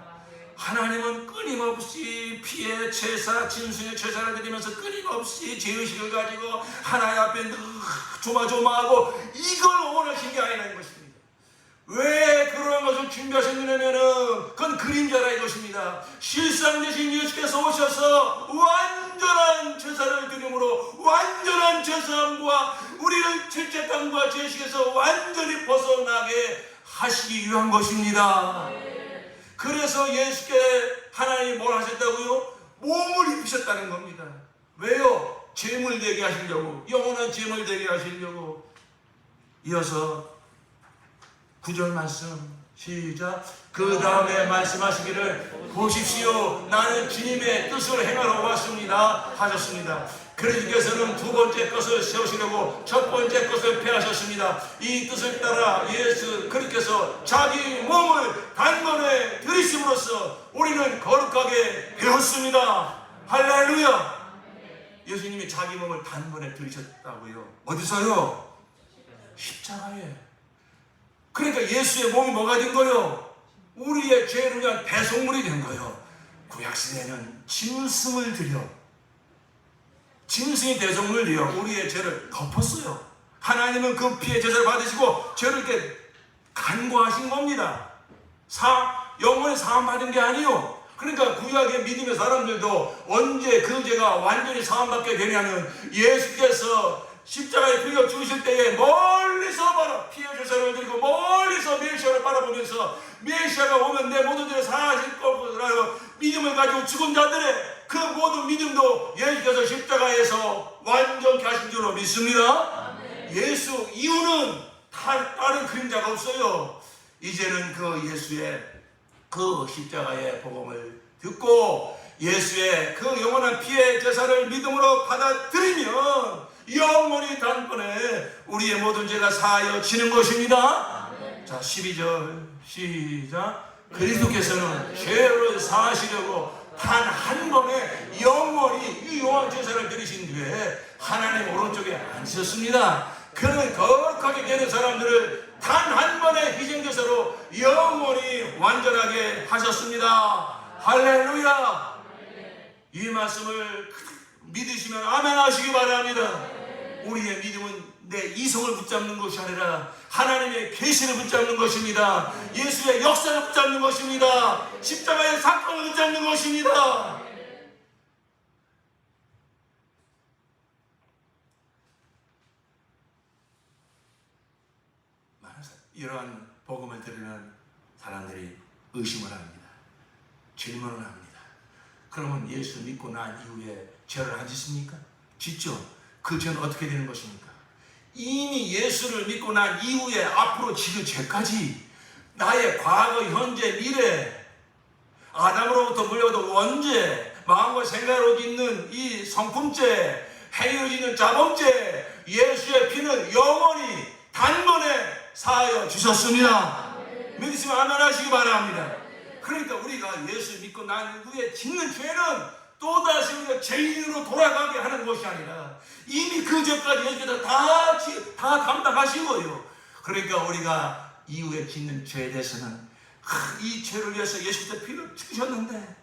하나님은 끊임없이 피의 제사, 짐승의 제사를 드리면서 끊임없이 죄의식을 가지고 하나님 앞에 늘 조마조마하고 이걸 원하신 게 아니라는 것입니다. 왜 그러한 것을 준비하셨느냐면은 그건 그림자라 이것입니다. 실상 되신 예수께서 오셔서 완전한 제사를 드림으로 완전한 제사함과 우리를 죄책감과 죄식에서 완전히 벗어나게 하시기 위한 것입니다. 그래서 예수께 하나님이 뭘 하셨다고요? 몸을 입히셨다는 겁니다. 왜요? 죄물 되게 하시려고, 영원한 죄물 되게 하시려고. 이어서 9절 말씀 시작. 그 다음에 말씀하시기를 보십시오, 나는 주님의 뜻을 행하러 왔습니다 하셨습니다. 그리스도께서는 두 번째 것을 세우시려고 첫 번째 것을 폐하셨습니다. 이 뜻을 따라 예수 그리스도께서 자기 몸을 단번에 들이심으로써 우리는 거룩하게 되었습니다. 할렐루야. 예수님이 자기 몸을 단번에 들으셨다고요. 어디서요? 십자가에. 그러니까 예수의 몸이 뭐가 된 거요? 우리의 죄를 위한 배송물이 된 거요. 구약시대에는 짐승을 들여, 짐승이 대속물을 들여 우리의 죄를 덮었어요. 하나님은 그 피의 제사를 받으시고 죄를 이렇게 간과하신 겁니다. 영원히 사함받은 게 아니요. 그러니까 구약의 믿음의 사람들도 언제 그 죄가 완전히 사함받게 되냐면 예수께서 십자가에 들려 죽으실 때에 멀리서 바로 피의 제사를 드리고 멀리서 메시아를 바라보면서 메시아가 오면 내 모든 죄를 사하실 거라고 믿음을 가지고 죽은 자들의 그 모든 믿음도 예수께서 십자가에서 완전케 하신 줄로 믿습니다. 예수 이후는 다른 그림자가 없어요. 이제는 그 예수의 그 십자가의 복음을 듣고 예수의 그 영원한 피의 제사를 믿음으로 받아들이면 영원히 단번에 우리의 모든 죄가 사하여지는 것입니다. 자, 12절 시작. 그리스도께서는 죄를 사하시려고 단 한 번에 영원히 유효한 제사를 드리신 뒤에 하나님 오른쪽에 앉으셨습니다. 그는 거룩하게 되는 사람들을 단 한 번의 희생제사로 영원히 완전하게 하셨습니다. 할렐루야. 이 말씀을 믿으시면 아멘 하시기 바랍니다. 우리의 믿음은 내 이성을 붙잡는 것이 아니라 하나님의 계시를 붙잡는 것입니다. 예수의 역사를 붙잡는 것입니다. 십자가의 사건을 붙잡는 것입니다. 이러한 복음을 들으면 사람들이 의심을 합니다. 질문을 합니다. 그러면 예수 믿고 난 이후에 죄를 안 짓습니까? 짓죠. 그 죄는 어떻게 되는 것입니까? 이미 예수를 믿고 난 이후에 앞으로 지을 죄까지 나의 과거, 현재, 미래, 아담으로부터 물려도 원죄, 마음과 생각으로 짓는 이 성품죄, 행위로 짓는 자범죄, 예수의 피는 영원히 단번에 사하여 주셨습니다. 믿으시면 아멘 하시기 바랍니다. 그러니까 우리가 예수 믿고 난 후에 짓는 죄는 또다시 우리가 죄인으로 돌아가게 하는 것이 아니라 이미 그 죄까지 예수께서 다 담당하신 거예요. 그러니까 우리가 이후에 짓는 죄에 대해서는 이 죄를 위해서 예수께서 피를 주셨는데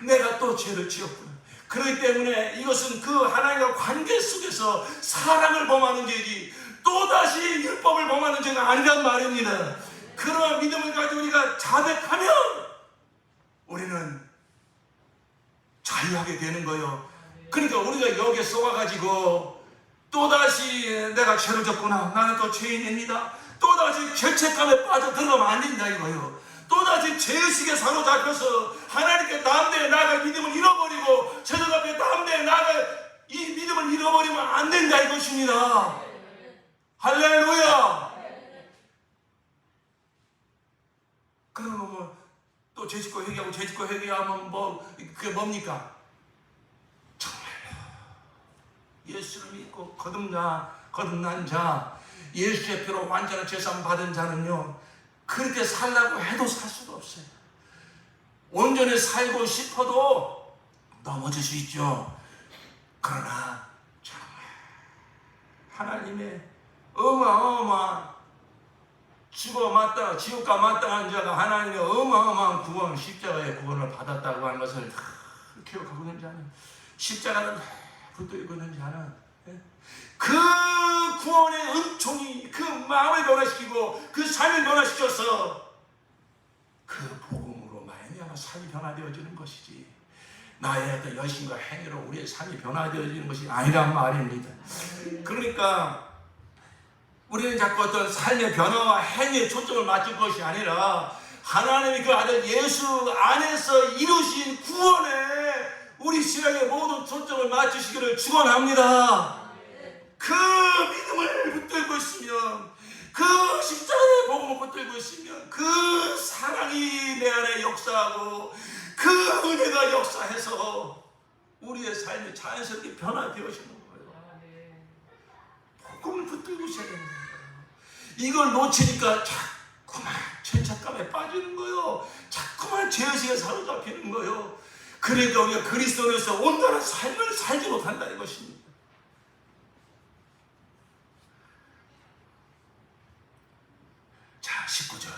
내가 또 죄를 지었구나. 그렇기 때문에 이것은 그 하나님과 관계 속에서 사랑을 범하는 죄지 또다시 율법을 범하는 죄가 아니란 말입니다. 그러한 믿음을 가지고 우리가 자백하면 우리는 자유하게 되는 거예요. 그러니까 우리가 여기에 쏘아가지고 또다시 내가 죄를 졌구나, 나는 또 죄인입니다, 또다시 죄책감에 빠져 들어가면 안 된다 이거예요. 또다시 죄의식에 사로잡혀서 하나님께 담대히 나아갈 믿음을 잃어버리고 세상 앞에 담대히 나아갈 이 믿음을 잃어버리면 안 된다 이것입니다. 할렐루야. 그러면 뭐 또 죄짓고 회개하고 죄짓고 회개하면 뭐 그게 뭡니까? 정말로 예수를 믿고 거듭난 자, 예수의 피로 완전한 죄사함 받은 자는요 그렇게 살라고 해도 살 수가 없어요. 온전히 살고 싶어도 넘어질 수 있죠. 그러나 정말 하나님의 어마어마한 지옥과 마땅한 자가 하나님의 어마어마한 구원, 십자가의 구원을 받았다고 하는 것을 다 기억하고 있는지 아는, 십자가는 붙들고 있는지 아는 그 구원의 은총이 그 마음을 변화시키고 그 삶을 변화시켜서 그 복음으로 말미암아 삶이 변화되어지는 것이지 나의 어떤 열심과 행위로 우리의 삶이 변화되어지는 것이 아니란 말입니다. 그러니까 우리는 자꾸 어떤 삶의 변화와 행위에 초점을 맞출 것이 아니라 하나님이 그 아들 예수 안에서 이루신 구원에 우리 신앙의 모든 초점을 맞추시기를 축원합니다. 그 믿음을 붙들고 있으면, 그 십자가의 복음을 붙들고 있으면 그 사랑이 내 안에 역사하고 그 은혜가 역사해서 우리의 삶이 자연스럽게 변화되어지는 거예요. 복음을 붙들고 있어야 되는 거예요. 이걸 놓치니까 자꾸만 죄책감에 빠지는 거예요. 자꾸만 죄의식에 사로잡히는 거예요. 그 그러니까 우리가 그리스도로서 온전한 삶을 살지 못한다 이것입니다. 자, 19절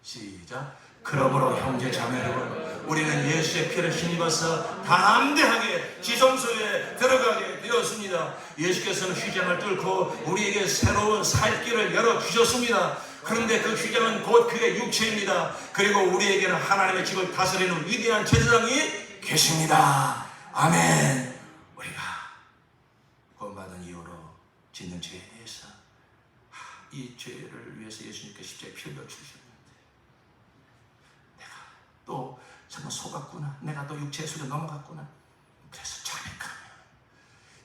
시작. 그러므로 형제 자매 여러분, 우리는 예수의 피를 힘입어서 담대하게 지성소에 들어가게 되었습니다. 예수께서는 휘장을 뚫고 우리에게 새로운 살 길을 열어주셨습니다. 그런데 그 휘장은 곧 그의 육체입니다. 그리고 우리에게는 하나님의 집을 다스리는 위대한 제사장이 계십니다. 아멘. 우리가 구원받은 이후로 짓는 죄에 대해서 이 죄를 위해서 예수님께 십자가에 피 흘려 주셨는데 내가 또 정말 속았구나, 내가 또 육체의 속에 넘어갔구나. 그래서 자백하면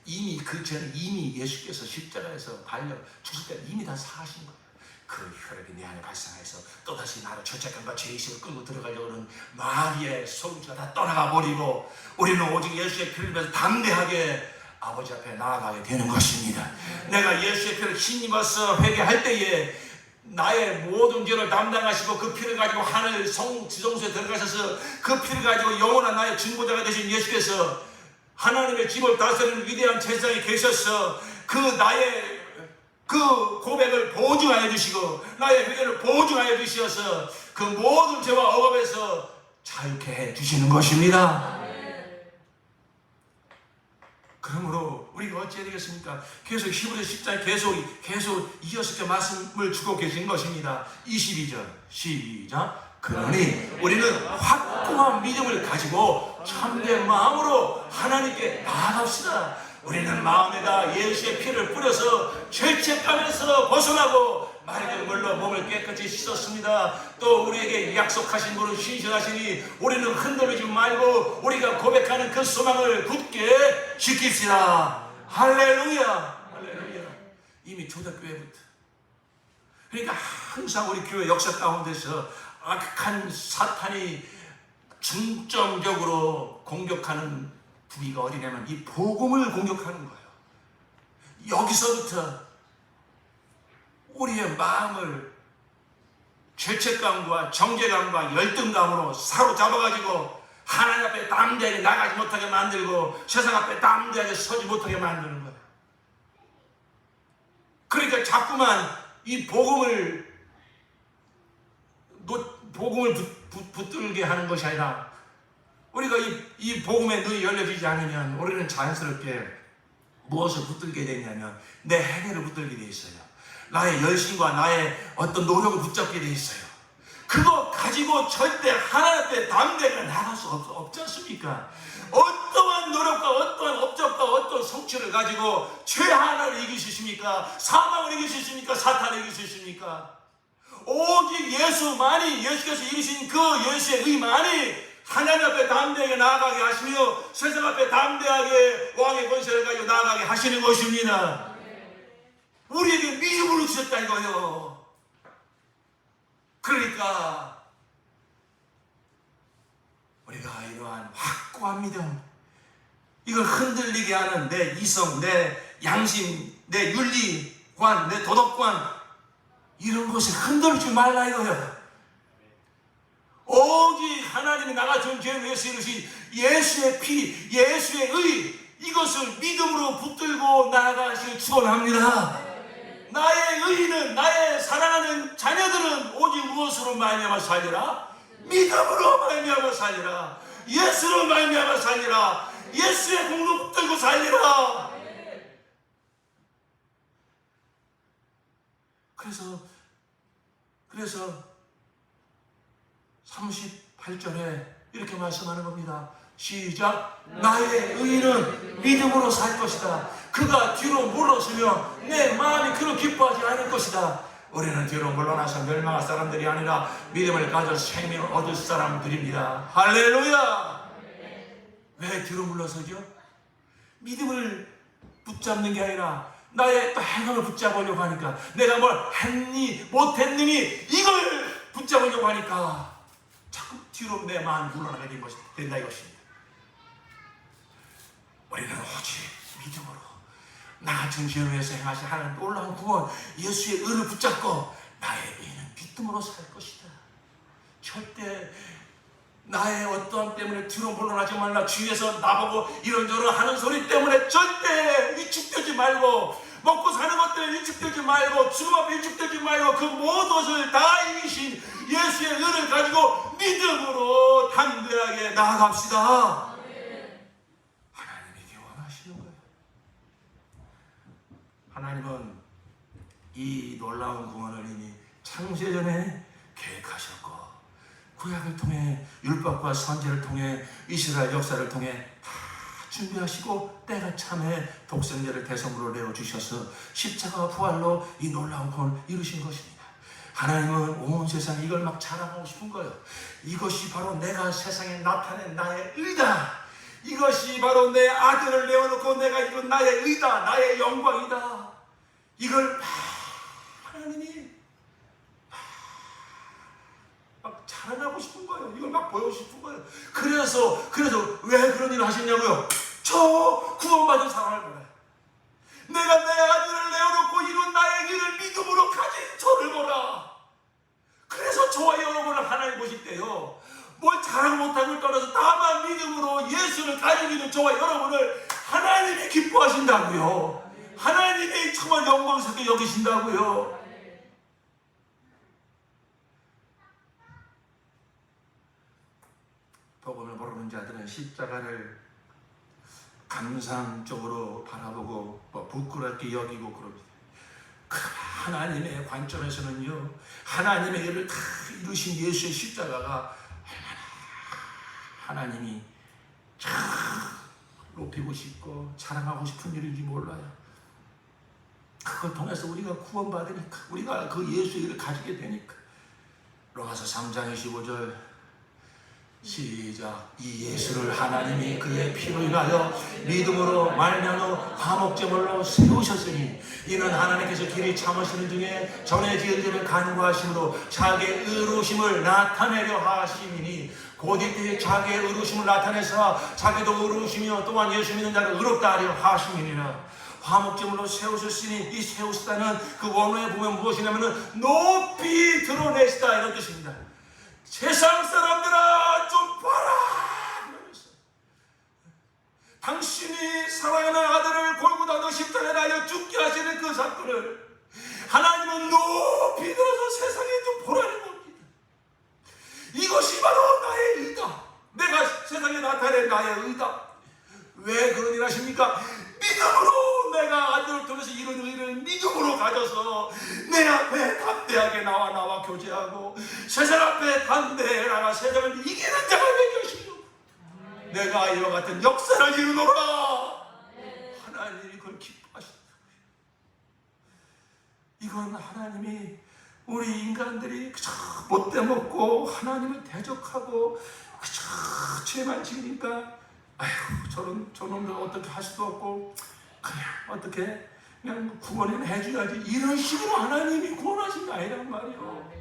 이미 그 죄는 이미 예수께서 십자가에서 발려 죽을 때 이미 다 사하신 거예요. 그 혈액이 내 안에 발생해서 또다시 나를 죄책감과 죄의식을 끌고 들어가려고 하는 마귀의 소유주가 다 떠나가 버리고 우리는 오직 예수의 피를 위해서 담대하게 아버지 앞에 나아가게 되는 것입니다. 내가 예수의 피를 힘입어서 회개할 때에 나의 모든 죄를 담당하시고 그 피를 가지고 하늘 지성소에 들어가셔서 그 피를 가지고 영원한 나의 중보자가 되신 예수께서 하나님의 집을 다스리는 위대한 제사장이 계셔서 그 나의 그 고백을 보증하여 주시고 나의 회개를 보증하여 주셔서 그 모든 죄와 억압에서 자유케 해 주시는 것입니다. 그러므로 우리가 어찌해야 되겠습니까? 계속 히브리 10장에 계속 이어서 말씀을 주고 계신 것입니다. 22절 시작. 그러니 우리는 확고한 믿음을 가지고 참된 마음으로 하나님께 나아갑시다. 우리는 마음에다 예수의 피를 뿌려서 죄책감에서 벗어나고 맑은 물로 몸을 깨끗이 씻었습니다. 또 우리에게 약속하신 분은 신실하시니 우리는 흔들리지 말고 우리가 고백하는 그 소망을 굳게 지킵시다. 할렐루야. 할렐루야. 이미 초대교회부터, 그러니까 항상 우리 교회 역사 가운데서 악한 사탄이 중점적으로 공격하는 부위가 어디냐면 이 복음을 공격하는 거예요. 여기서부터 우리의 마음을 죄책감과 정죄감과 열등감으로 사로잡아가지고 하나님 앞에 담대하게 나가지 못하게 만들고 세상 앞에 담대하게 서지 못하게 만드는 거예요. 그러니까 자꾸만 이 복음을 붙들게 하는 것이 아니라 우리가 이 복음의 눈이 열려지지 않으면 우리는 자연스럽게 무엇을 붙들게 되냐면 내 행위를 붙들게 돼 있어요. 나의 열심과 나의 어떤 노력을 붙잡게 돼 있어요. 그거 가지고 절대 하나님 앞에 담대하게 나갈 수 없지 않습니까? 어떠한 노력과 어떠한 업적과 어떠한 성취를 가지고 죄 하나를 이길 수 있습니까? 사망을 이길 수 있습니까? 사탄을 이길 수 있습니까? 오직 예수만이, 예수께서 이루신 그 예수의 의만이 하나님 앞에 담대하게 나아가게 하시며 세상 앞에 담대하게 왕의 권세를 가지고 나아가게 하시는 것입니다. 우리에게 믿음으로 주셨다 이거요. 그러니까 우리가 이러한 확고한 믿음, 이걸 흔들리게 하는 내 이성, 내 양심, 내 윤리관, 내 도덕관, 이런 것에 흔들지 말라 이거예요. 오직 하나님이 나가준 죄를 위해서 이루신 예수의 피, 예수의 의, 이것을 믿음으로 붙들고 나아가시길 축원합니다. 나의 의는, 나의 사랑하는 자녀들은 오직 무엇으로 말미암아 살리라? 믿음으로 말미암아 살리라. 예수로 말미암아 살리라. 예수의 공로 붙들고 살리라. 그래서 38절에 이렇게 말씀하는 겁니다. 시작. 나의 의인은 믿음으로 살 것이다. 그가 뒤로 물러서면 내 마음이 그로 기뻐하지 않을 것이다. 우리는 뒤로 물러나서 멸망할 사람들이 아니라 믿음을 가져 생명을 얻을 사람들입니다. 할렐루야. 왜 뒤로 물러서죠? 믿음을 붙잡는 게 아니라 나의 또 행함을 붙잡으려고 하니까, 내가 뭘 했니 못했느니 이걸 붙잡으려고 하니까 자꾸 뒤로 내 마음이 물러나게 된다 이것입니다. 우리는 오직 믿음으로 나아진 죄를 위해서 행하신 하나님 놀라운 구원, 예수의 의를 붙잡고 나의 의는 믿음으로 살 것이다. 절대 나의 어떠함 때문에 뒤로 물러나지 말라. 주위에서 나보고 이런저런 하는 소리 때문에 절대 위축되지 말고, 먹고 사는 것 때문에 위축되지 말고, 죽음 앞에 위축되지 말고, 그 모든 것을 다 이기신 예수의 은을 가지고 믿음으로 담대하게 나아갑시다. 하나님이 이게 원하시는 거예요. 하나님은 이 놀라운 구원을 이미 창세전에 계획하셨고, 구약을 통해, 율법과 선지를 통해, 이스라엘 역사를 통해 다 준비하시고, 때가 참에 독생자를 대성으로 내어주셔서 십자가 부활로 이 놀라운 구원을 이루신 것입니다. 하나님은 온 세상에 이걸 막 자랑하고 싶은 거예요. 이것이 바로 내가 세상에 나타낸 나의 의다. 이것이 바로 내 아들을 내어놓고 내가 이룬 나의 의다, 나의 영광이다. 이걸 막 하나님이 막 자랑하고 싶은 거예요. 이걸 막 보여주고 싶은 거예요. 그래서 왜 그런 일을 하셨냐고요? 저 구원받은 사람을 보라. 내가 내 아들을 내어놓고 이룬 나의 일을 믿음으로 가진 저를 보라. 그래서 저와 여러분을 하나님 보실 때요, 뭘 자랑 못하고 떠나서 다만 믿음으로 예수를 가지고 있는 저와 여러분을 하나님이 기뻐하신다고요. 하나님이 정말 영광스럽게 여기신다고요. 복음을 모르는 자들은 십자가를 감상적으로 바라보고 부끄럽게 여기고 그럽니다. 하나님의 관점에서는요, 하나님의 일을 다 이루신 예수의 십자가가 얼마나 하나님이 참 높이고 싶고 자랑하고 싶은 일인지 몰라요. 그걸 통해서 우리가 구원받으니까, 우리가 그 예수의 일을 가지게 되니까. 로마서 3장 25절 시작. 이 예수를 하나님이 그의 피로 인하여 믿음으로 말미암아 화목제물로 세우셨으니 이는 하나님께서 길이 참으시는 중에 전에 지은 죄를 간구하심으로 자기의 의로우심을 나타내려 하심이니, 곧 이때 자기의 의로우심을 나타내서 자기도 의로우시며 또한 예수 믿는 자를 의롭다 하려 하심이니라. 화목제물로 세우셨으니, 이 세우시다는 그 원어에 보면 무엇이냐면 높이 드러내시다 이런 뜻입니다. 세상 사람들아 좀 봐라 그러면서, 당신이 사랑하는 아들을 골고다도 십자가에 달려 죽게 하시는 그 사건을 하나님은 높이 들어서 세상에 좀 보라는 겁니다. 이것이 바로 나의 의다. 내가 세상에 나타낸 나의 의다. 왜 그런 일 하십니까? 믿음으로 내가 아들을 통해서 이런 의를 믿음으로 가져서 내 앞에 담대하게 나와 교제하고 세상 앞에 담대하게 나가 세상을 이기는 자가 되게 하시려 내가 이와 같은 역사를 이루노라. 하나님이 그걸 기뻐하신다. 이건 하나님이 우리 인간들이 그저 못돼 먹고 하나님을 대적하고 그저 죄만 지으니까 아휴 저놈들 어떻게 할 수도 없고 그냥 어떻게 그냥 구원은 해줘야지, 이런 식으로 하나님이 구원하신 게 아니란 말이에요.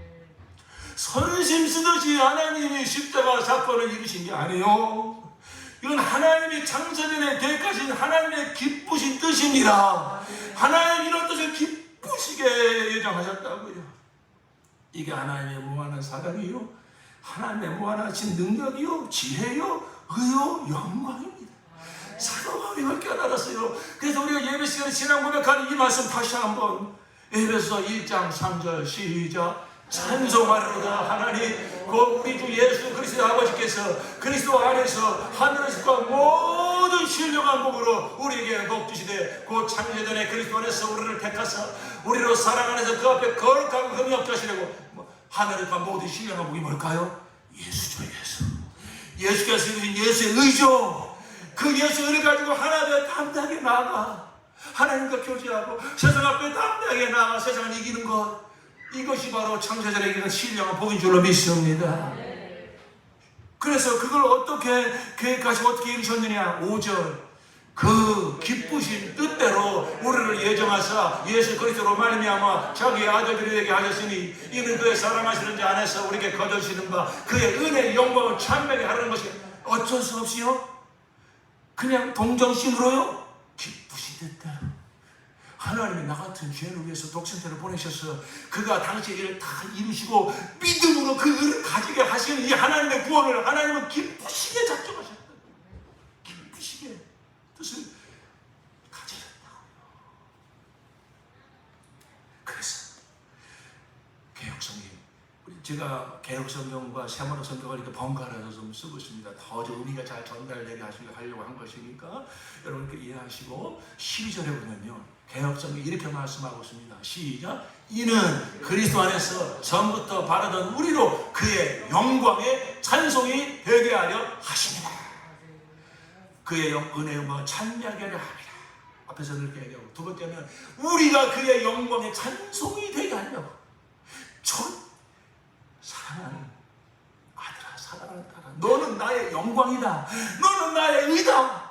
선심 쓰듯이 하나님이 십자가 사건을 이루신 게 아니에요. 이건 하나님이 창세전에 계획하신 하나님의 기쁘신 뜻입니다. 하나님 이런 뜻을 기쁘시게 예정하셨다고요. 이게 하나님의 무한한 사랑이요, 하나님의 무한하신 능력이요, 지혜요, 의요, 영광입니다. 사도 바울이 그걸 깨달았어요. 그래서 우리가 예배 시간에 신앙 고백하는 이 말씀 다시 한번, 에베소 1장 3절 시작. 찬송하리로다. 하나님 곧 우리 주 예수 그리스도 아버지께서 그리스도 안에서 하늘에서과 모든 신령한 복으로 우리에게 복 주시되, 곧 창세전에 그리스도 안에서 우리를 택하사 우리로 사랑 안에서 그 앞에 거룩하고 흠이 없게 하시려고. 하늘에서과 모든 신령한 복이 뭘까요? 예수죠. 예수께서 이루신 예수의 의죠. 그 예수의 의를 가지고 하나님을 담대하게 나아가 하나님과 교제하고 세상 앞에 담대하게 나아가 세상을 이기는 것, 이것이 바로 창세전에 이기는 신령한 복인 줄로 믿습니다. 그래서 그걸 어떻게 계획하시고 어떻게 이루셨느냐. 5절 그 기쁘신 뜻대로 우리를 예정하사 예수 그리스도로 말미암아 자기의 아들들이 되게 하셨으니, 이는 그의 사랑하시는 자 안에서 우리에게 거저주시는 바 그의 은혜의 영광을 찬명히 하라는 것이 어쩔 수 없이요, 그냥 동정심으로요, 기쁘신 뜻대로 하나님이 나 같은 죄인을 위해서 독생자를 보내셔서 그가 당시의 일을 다 이루시고 믿음으로 그 일을 가지게 하시는 이 하나님의 구원을 하나님은 기쁘시게 작정하셨다. 기쁘시게 뜻을 가지셨다고요. 그래서 개혁성경, 제가 개혁성경과 세마로 성경을 이렇게 번갈아서 좀 쓰고 있습니다. 더 의미가 잘 전달되게 하려고 한 것이니까 여러분께 이해하시고 12절에 보면요, 개혁성경이 이렇게 말씀하고 있습니다. 시작. 이는 그리스도 안에서 전부터 바라던 우리로 그의 영광의 찬송이 되게 하려 하십니다. 그의 은혜의 영광을 찬미하게 하려 합니다. 앞에서 이렇게 얘기하고, 두 번째는 우리가 그의 영광의 찬송이 되게 하려고. 사랑하는 아들아, 사랑하는 딸아, 너는 나의 영광이다. 너는 나의 의다.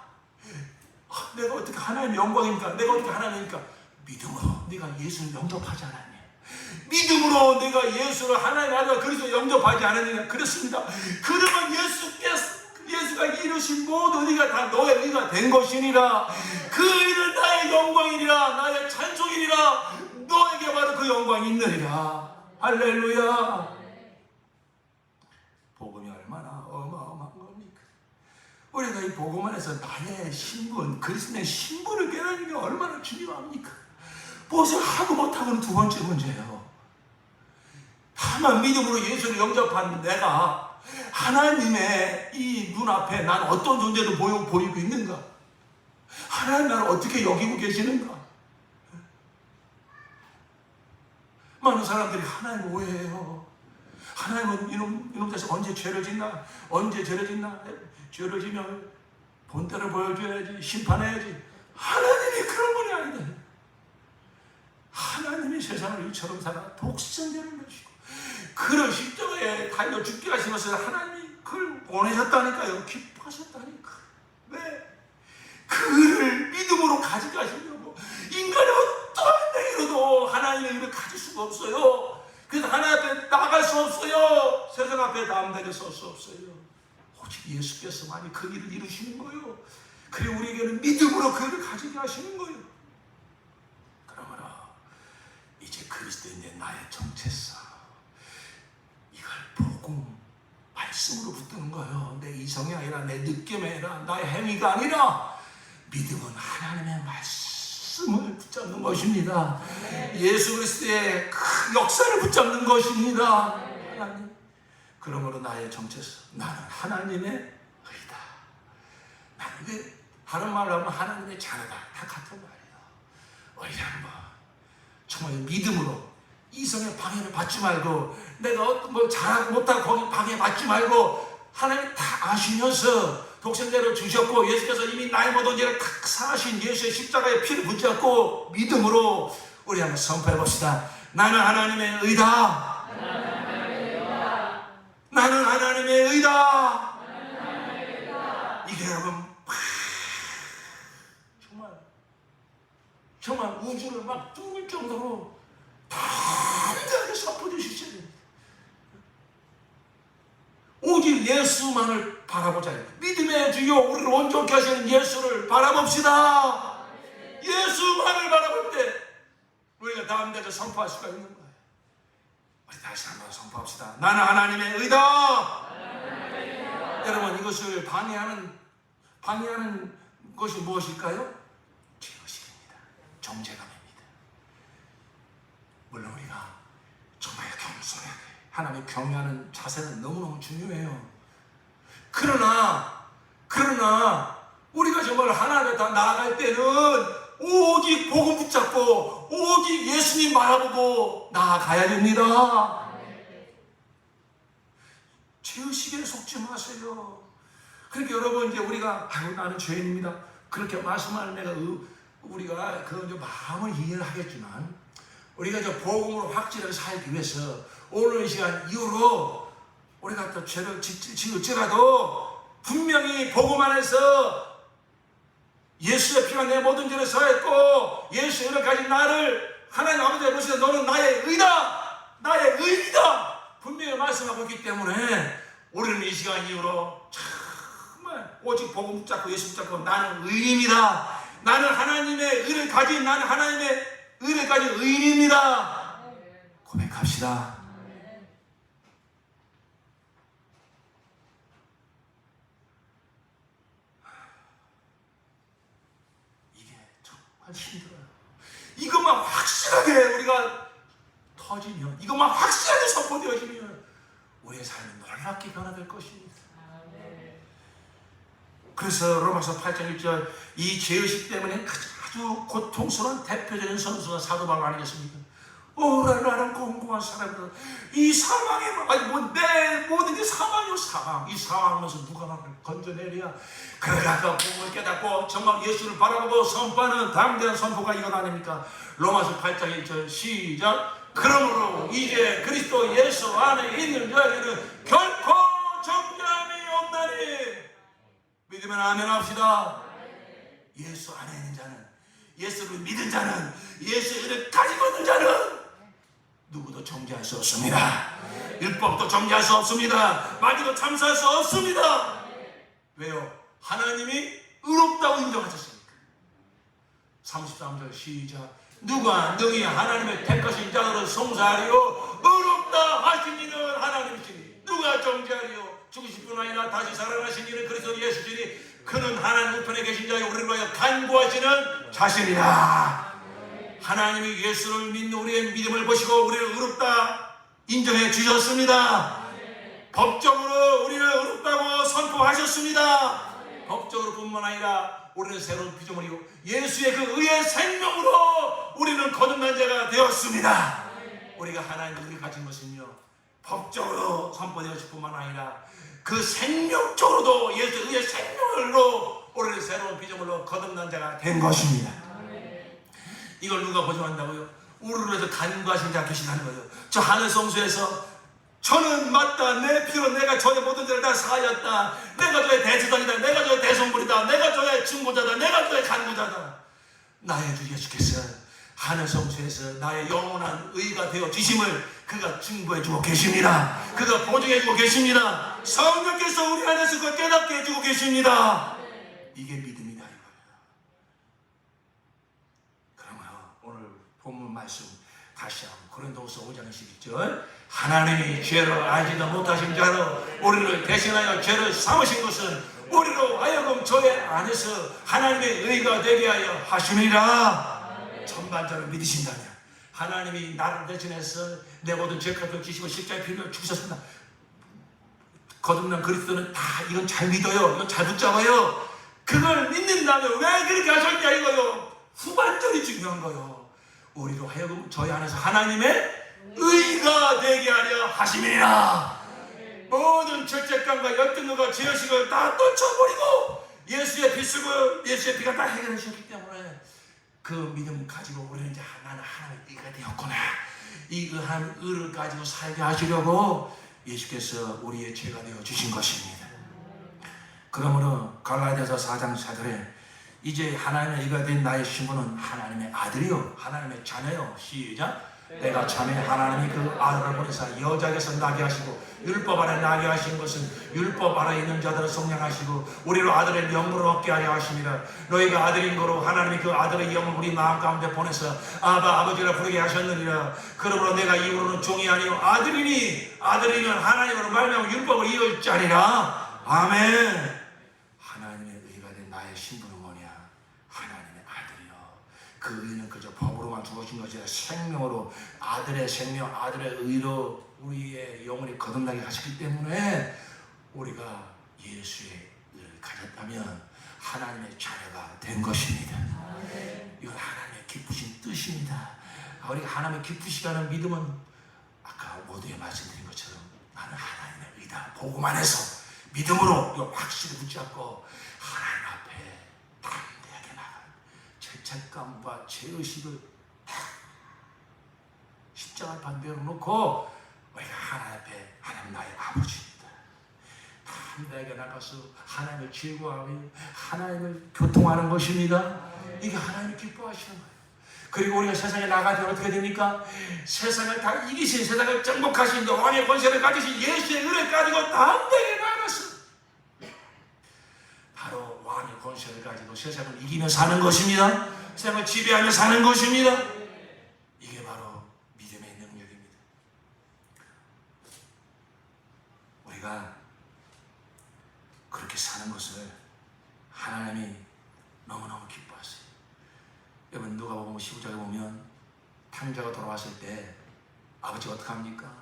내가 어떻게 하나님의 영광입니까? 내가 어떻게 하나님입니까? 믿음으로 네가 예수를 영접하지 않았냐? 믿음으로 내가 예수를 하나님의 아들과 그리스도 영접하지 않았느냐? 그렇습니다. 그러면 예수가 이루신 모든 의가 다 너의 의가 된 것이니라. 그 의는 나의 영광이니라, 나의 찬송이니라. 너에게 바로 그 영광이 있느니라. 할렐루야. 복음이 얼마나 어마어마한 겁니까? 우리가 이 복음 안에서 나의 신분, 그리스도의 신분을 깨닫는 게 얼마나 중요합니까? 무엇을 하고 못하고는 두 번째 문제예요. 다만 믿음으로 예수를 영접한 내가 하나님의 이 눈앞에 난 어떤 존재로 보이고 있는가? 하나님 나를 어떻게 여기고 계시는가? 많은 사람들이 하나님을 오해해요. 하나님은 이놈 돼서 언제 죄를 짓나? 언제 죄를 짓나? 죄를 지면 본때를 보여줘야지, 심판해야지. 하나님이 그런 분이 아니다. 하나님이 세상을 이처럼 살아 독생자를 내시고 그를 십자가에 달려 죽게 하시면서 하나님이 그를 보내셨다니까요. 기뻐하셨다니까. 왜? 그를 믿음으로 가져가시려고. 인간의 어떠한 행위로도 하나님의 일을 가질 수가 없어요. 그래서 하나님 앞에 나갈 수 없어요. 세상 앞에 남다리 설 수 없어요. 오직 예수께서만이 그 일을 이루시는 거예요. 그리고 우리에게는 믿음으로 그 일을 가지게 하시는 거예요. 그러므로 이제 그리스도인의 나의 정체성, 이걸 복음 말씀으로 붙드는 거예요. 내 이성이 아니라, 내 느낌이 아니라, 나의 행위가 아니라 믿음은 하나님의 말씀을 붙잡는 것입니다. 예수 그리스도의 그 역사를 붙잡는 것입니다. 하나님. 그러므로 나의 정체성, 나는 하나님의 의다. 나는 왜 다른 말로 하면 하나님의 자녀다. 다 같은 말이에요. 의란 뭐 정말 믿음으로 이성의 방해를 받지 말고, 내가 뭐 잘하고 못하고 거기 방해 받지 말고, 하나님 다 아시면서 독생자를 주셨고 예수께서 이미 나의 모든 죄를 다 사하신 예수의 십자가의 피를 붙잡고 믿음으로 우리 한번 선포해 봅시다. 나는 하나님의 의다. 나는 하나님의 의다. 이게 여러분 정말 우주를 막 뚫을 정도로 담대하게 선포해 주셔야 됩니다. 오직 예수만을 바라보자. 믿음의 주요 우리를 온전케 하시는 예수를 바라봅시다. 예수만을 바라볼 때 우리가 담대하게 선포할 수가 있는 거예요. 우리 다시 한번 선포합시다. 나는 하나님의 의다. 여러분, 이것을 방해하는 것이 무엇일까요? 죄의식입니다. 정죄감입니다. 물론 우리가 정말 겸손하게 하나님을 경외하는 자세는 너무너무 중요해요. 그러나 우리가 정말 하나님 다 나아갈 때는 오직 복음 붙잡고 오직 예수님 바라보고 나아가야 됩니다. 죄의식에 속지 마세요. 그러니까 여러분, 이제 우리가 나는 죄인입니다, 그렇게 말씀하는 내가 우리가 그 마음을 이해를 하겠지만, 우리가 저 복음으로 확실하게 살기 위해서 오늘 이 시간 이후로 우리가 또 죄를 지을지라도 분명히 복음 안에서 예수의 피가 내 모든 죄를 사했고 예수의 의를 가진 나를 하나님 아버지가 보시되 너는 나의 의다, 나의 의이다 분명히 말씀하고 있기 때문에 우리는 이 시간 이후로 정말 오직 복음 붙잡고 예수 붙잡고 나는 의인이다, 나는 하나님의 의를 가진, 나는 하나님의 의를 가진 의인입니다. 고백합시다. 이게 정말 힘들어요. 이것만 확실하게 우리가 터지면, 이것만 확실하게 선포되어지면 우리의 삶이 놀랍게 변화될 것입니다. 그래서 로마서 8장 1절, 이 죄의식 때문에 아주 고통스러운 대표적인 선수가 사도 바울 아니겠습니까? 나는 공고한 사람들, 이 사망에, 내 모든 게 사망이요, 사망. 이 사망에서 누가 나를 건져내랴. 그러다가 복음을 깨닫고 정말 예수를 바라보고 선포하는 담대한 선포가 이건 아닙니까? 로마서 8장 1절 시작. 그러므로 이제 그리스도 예수 안에 있는 자에게는 결코 정죄함이 없나니. 믿으면 아멘 합시다. 예수 안에 있는 자는, 예수를 믿은 자는, 예수의 의를 가지고 있는 자는 누구도 정죄할 수 없습니다. 율법도 정죄할 수 없습니다. 마귀도 참사할 수 없습니다. 왜요? 하나님이 의롭다고 인정하셨으니까. 33절 시작. 누가 능히 하나님의 택하신 자들을 송사하리요 의롭다 하신 이는 하나님이시니 누가 정죄하리요. 죽으실 분 아니라 다시 살아나신 이는 그리스도 예수시니 그는 하나님 우편에 계신 자여 우리를 위하여 간구하시는 자신이라. 하나님이 예수를 믿는 우리의 믿음을 보시고 우리를 의롭다 인정해 주셨습니다. 법적으로 우리를 의롭다고 선포하셨습니다. 법적으로 뿐만 아니라 우리는 새로운 피조물이고 예수의 그 의의 생명으로 우리는 거듭난 자가 되었습니다. 우리가 하나님의 의를 가진 것은요, 법적으로 선포되었을 뿐만 아니라 그 생명적으로도 예수의 의의 생명으로 우리는 새로운 피조물로 거듭난 자가 된 것입니다. 이걸 누가 보증한다고요? 우리를 위해서 간구하신 자 계시다는 거예요. 저 하늘 성소에서 저는 맞다, 내 피로 내가 저의 모든 죄를 다 사하였다, 내가 저의 대제사장이다, 내가 저의 대성불이다, 내가 저의 증거자다, 내가 저의 간구자다. 나의 주 예수께서 하늘 성소에서 나의 영원한 의가 되어 주심을 그가 증거해 주고 계십니다. 그가 보증해 주고 계십니다. 성령께서 우리 안에서 그걸 깨닫게 해주고 계십니다. 이게 믿음이다 이거예요. 그러면 오늘 본문 말씀 다시 한번 고린도후서 5장 11절. 하나님이 죄를 알지도 못하신 자로 우리를 대신하여 죄를 삼으신 것은 우리로 하여금 저의 안에서 하나님의 의가 되게 하여 하심이라. 전반적으로 믿으신다면 하나님이 나를 대신해서 내 모든 죄값을 지시고 십자가에 피 흘려 죽으셨습니다. 거듭난 그리스도는 다 이건 잘 믿어요. 이건 잘 붙잡아요. 그걸 믿는다면 왜 그렇게 하셨냐 이거요. 후반전이 중요한 거요. 우리로 하여금 저희 안에서 하나님의 의가 되게 하려 하심이라. 모든 죄책감과 열등과 죄의식을 다 떨쳐버리고 예수의 피 쓰고 예수의 피가 다 해결하셨기 때문에 그 믿음 가지고 우리는 이제 나는 하나님의 의가 되었구나. 이 의를 가지고 살게 하시려고 예수께서 우리의 죄가 되어 주신 것입니다. 그러므로 갈라디아서 4장 4절에 이제 하나님의 의가 된 나의 신분은 하나님의 아들이요 하나님의 자녀요. 시작. 내가 참에 하나님이 그 아들을 보내사 여자에게서 나게 하시고 율법 아래 나게 하신 것은 율법 아래 있는 자들을 속량하시고 우리로 아들의 명분을 얻게 하려 하십니다. 너희가 아들인 거로 하나님이 그 아들의 영을 우리 마음 가운데 보내서 아바 아버지라 부르게 하셨느니라. 그러므로 내가 이후로는 종이 아니요 아들이니 아들이면 하나님으로 말미암아 율법을 이을 자니라. 아멘. 하나님의 의가 된 나의 신분은 뭐냐? 하나님의 아들이요. 그 의는 그저 법으로만 주어진 것이 아니라 생명으로 아들의 생명, 아들의 의로 우리의 영혼이 거듭나게 하셨기 때문에 우리가 예수의 의를 가졌다면 하나님의 자녀가 된 것입니다. 이건 하나님의 기쁘신 뜻입니다. 우리가 하나님의 기쁘시다는 믿음은 아까 모두에 말씀드린 것처럼 나는 하나님의 의다. 복음 안에서 믿음으로 이거 확실히 붙잡고 하나님 앞에 담대하게 나가 죄책감과 죄의식을 다 십자가 반대로 놓고 우리가 하나님 앞에 하나님 나의 아버지입니다. 담대하게 나가서 하나님을 즐거워하며 하나님을 교통하는 것입니다. 이게 하나님이 기뻐하시는 거예요. 그리고 우리가 세상에 나가면 어떻게 됩니까? 세상을 다 이기신, 세상을 정복하신 왕의 권세를 가지신 예수의 의를 가지고 담대하게 나가서 바로 왕의 권세를 가지고 세상을 이기며 사는 것입니다. 세상을 지배하며 사는 것입니다. 이게 바로 믿음의 능력입니다. 우리가 그렇게 사는 것을 하나님이 너무너무 기뻐하세요. 여러분, 누가복음 15장에 보면 탕자가 돌아왔을 때 아버지가 어떻게 합니까?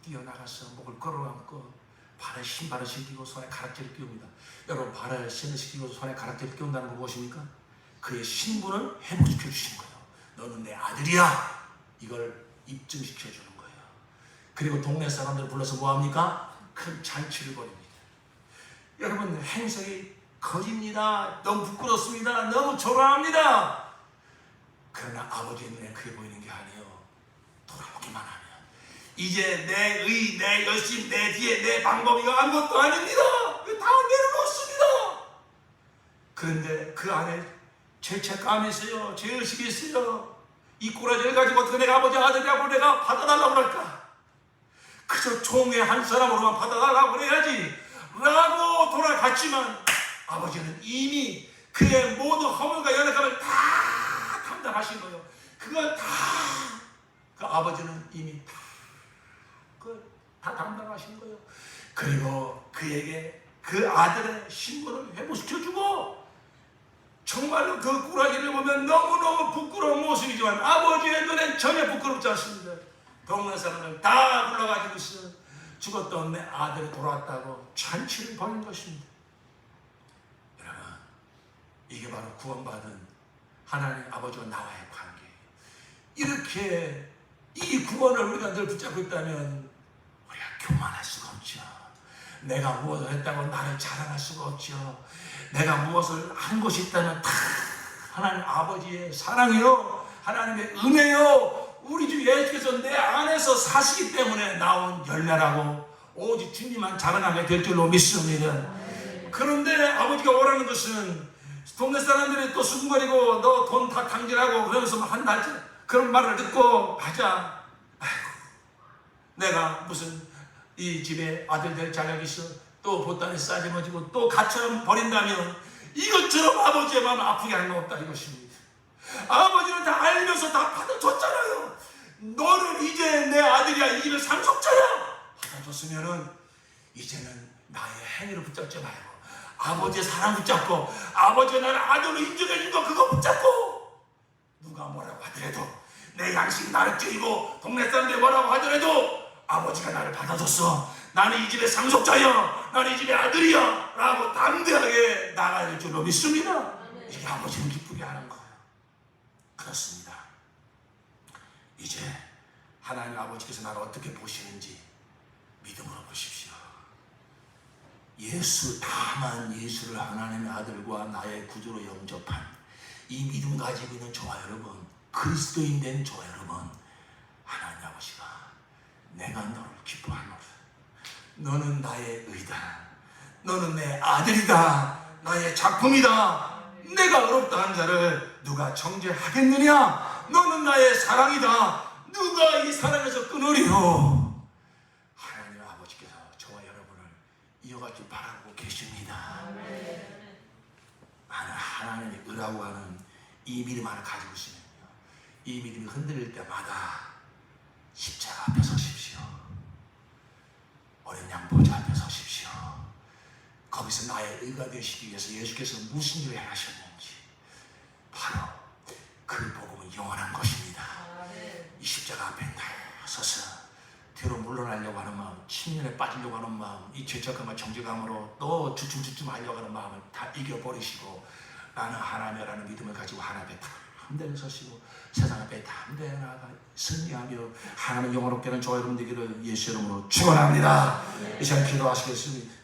뛰어나가서 목을 끌어안고 발에 신발을 신기고 손에 가락지를 끼웁니다. 여러분, 발에 신을 신기고 손에 가락지를 끼운다는 건 무엇입니까? 그의 신분을 회복시켜 주신 거예요. 너는 내 아들이야. 이걸 입증시켜 주는 거예요. 그리고 동네 사람들을 불러서 뭐합니까? 큰 잔치를 벌입니다. 여러분, 행색이 거짓니다. 너무 부끄럽습니다. 너무 초라합니다. 그러나 아버지의 눈에 그게 보이는 게 아니에요. 돌아보기만 하면 이제 내 의, 내 열심, 내 뒤에 내 방법이가 아무것도 아닙니다. 다 내려놓습니다. 그런데 그 안에 죄책감이 있어요. 죄의식이 있어요. 이 꼬라지를 가지고 어떻게 내가 아버지 아들이라고 내가 받아달라고 그럴까? 그저 종의 한 사람으로만 받아달라고 그래야지 라고 돌아갔지만 아버지는 이미 그의 모든 허물과 연약함을 다 담당하신 거예요. 그걸 다 그 아버지는 이미 다 담당하신 거예요. 그리고 그에게 그 아들의 신분을 회복시켜주고 정말로 그 꾸라지를 보면 너무너무 부끄러운 모습이지만 아버지의 눈엔 전혀 부끄럽지 않습니다. 동네 사람을 다 불러가지고서 죽었던 내 아들이 돌아왔다고 잔치를 벌인 것입니다. 여러분, 이게 바로 구원받은 하나님 아버지와 나와의 관계예요. 이렇게 이 구원을 우리가 늘 붙잡고 있다면 우리가 교만할 수가 없죠. 내가 무엇을 했다고 나를 자랑할 수가 없죠. 내가 무엇을 한 것이 있다면 다 하나님 아버지의 사랑이요, 하나님의 은혜요, 우리 주 예수께서 내 안에서 사시기 때문에 나온 열매라고 오직 주님만 자랑하게 될 줄로 믿습니다. 그런데 아버지가 오라는 것은 동네 사람들이 또 수군거리고 너 돈 다 탕진하고 그러면서 한다 그런 말을 듣고 하자. 아이고, 내가 무슨 이 집에 아들 될 자격이 있어 또 보따리 싸지머지고 또 가처럼 버린다면 이것처럼 아버지의 마음 아프게 하는 건 없다 이것입니다. 아버지는 다 알면서 다 받아줬잖아요. 너는 이제 내 아들이야. 이 집의 상속자야. 받아줬으면은 이제는 나의 행위를 붙잡지 말고 아버지의 사랑 붙잡고 아버지가 나를 아들로 인정해준 거 그거 붙잡고 누가 뭐라고 하더라도 내 양심이 나를 찌르고 동네 사람들이 뭐라고 하더라도 아버지가 나를 받아줬어. 나는 이 집의 상속자야. 나는 이 집의 아들이야. 라고 담대하게 나가야 될 줄로 믿습니다. 이게 아버지는 기쁘게 하는 거예요. 그렇습니다. 이제 하나님 아버지께서 나를 어떻게 보시는지 믿음으로 보십시오. 다만 예수를 하나님의 아들과 나의 구주로 영접한 이 믿음 가지고 있는 저와 여러분, 그리스도인 된 저와 여러분, 하나님 아버지가 내가 너를 기뻐하노라. 너는 나의 의다. 너는 내 아들이다. 나의 작품이다. 내가 어렵다 한 자를 누가 정죄하겠느냐? 너는 나의 사랑이다. 누가 이 사랑에서 끊으리요? 하나님 아버지께서 저와 여러분을 이어가길 바라고 계십니다. 나는 하나님의 의라고 하는 이 믿음 하나 가지고 있으면요, 이 믿음이 흔들릴 때마다 십자가 앞에 서십시오. 어린 양 보좌 앞에 서십시오. 거기서 나의 의가 되시기 위해서 예수께서 무슨 일을 행하셨는지, 바로 그 복음은 영원한 것입니다. 이 십자가 앞에 서서 뒤로 물러나려고 하는 마음, 침륜에 빠지려고 하는 마음, 이 죄책감과 정죄감으로 또 주춤주춤 하려고 하는 마음을 다 이겨버리시고 나는 하나님이라는 믿음을 가지고 하나님 앞에 담대히 서시고 세상 앞에 담대히 나아가 승리하며 하나님을 영원롭게 하는 저와 여러분 되기를 예수 이름으로 축원합니다. 이 시간 기도하시겠습니다.